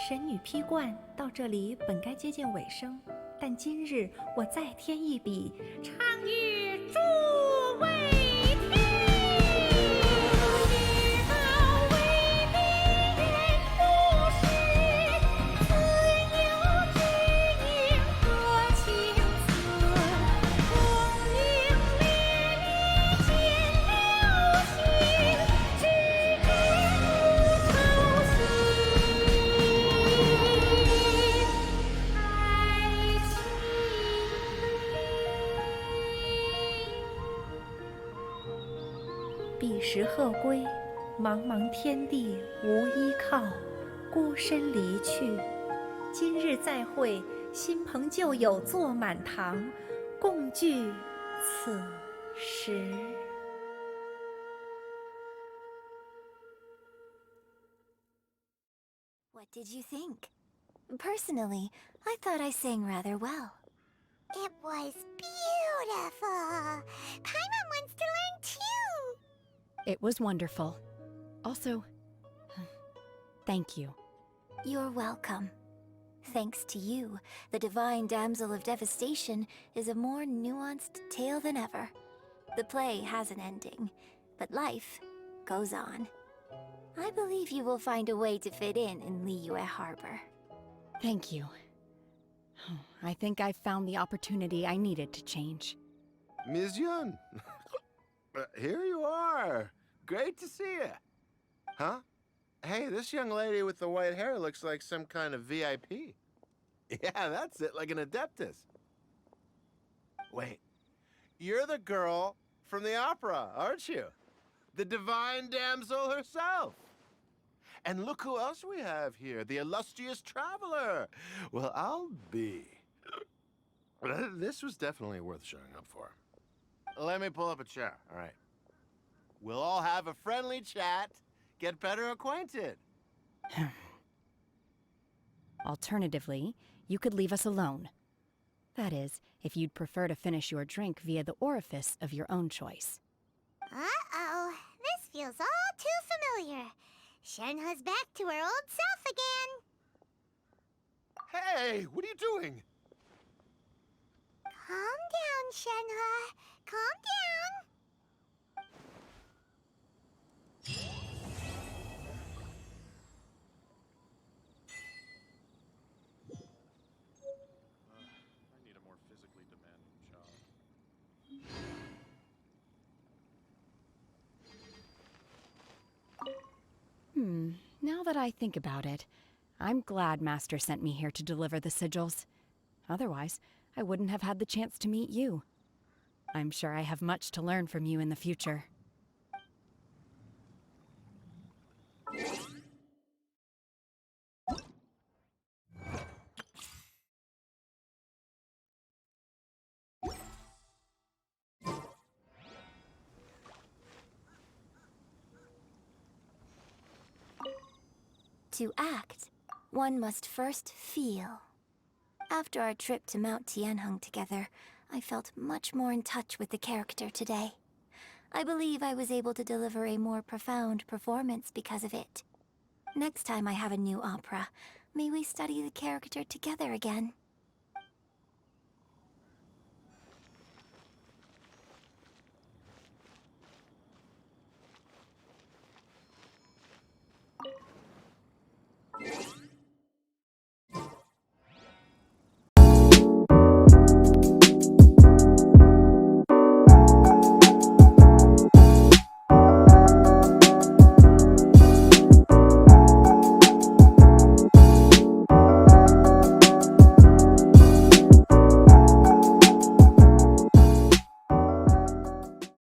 S22: 神女劈冠到这里本该接近尾声，但今日我再添一笔，唱与诸位听。知道为敌人不是，自有知音多情存。功名烈烈见流星，只知无愁心。彼时鹤归，茫茫天地无依靠，孤身离去。今日再会，新朋旧友坐满堂，共聚此时。
S16: What did you think? Personally, I thought I sang rather well.
S5: It was beautiful. Paimon wants to learn too.
S6: It was wonderful. Also, thank you.
S16: You're welcome. Thanks to you, the Divine Damsel of Devastation is a more nuanced tale than ever. The play has an ending, but life goes on. I believe you will find a way to fit in Liyue Harbor.
S6: Thank you. I think I've found the opportunity I needed to change.
S8: Ms. Yun, here you are. Great to see you. Huh? Hey, this young lady with the white hair looks like some kind of VIP. Yeah, that's it, like an adeptus. Wait, you're the girl from the opera, aren't you? The Divine Damsel herself. And look who else we have here, the illustrious traveler. Well, I'll be This was definitely worth showing up for. Let me pull up a chair, all right? We'll all have a friendly chat, get better acquainted.
S6: Alternatively, you could leave us alone. That is, if you'd prefer to finish your drink via the orifice of your own choice.
S5: Uh-oh, this feels all too familiar. Shenhe's back to her old self again.
S8: Hey, what are you doing?
S5: Calm down, Shenhe. Calm down.
S8: I need a more physically demanding job.
S6: Now that I think about it, I'm glad Master sent me here to deliver the sigils. Otherwise, I wouldn't have had the chance to meet you. I'm sure I have much to learn from you in the future.
S16: To act, one must first feel. After our trip to Mount Tianheng together, I felt much more in touch with the character today. I believe I was able to deliver a more profound performance because of it. Next time I have a new opera, may we study the character together again.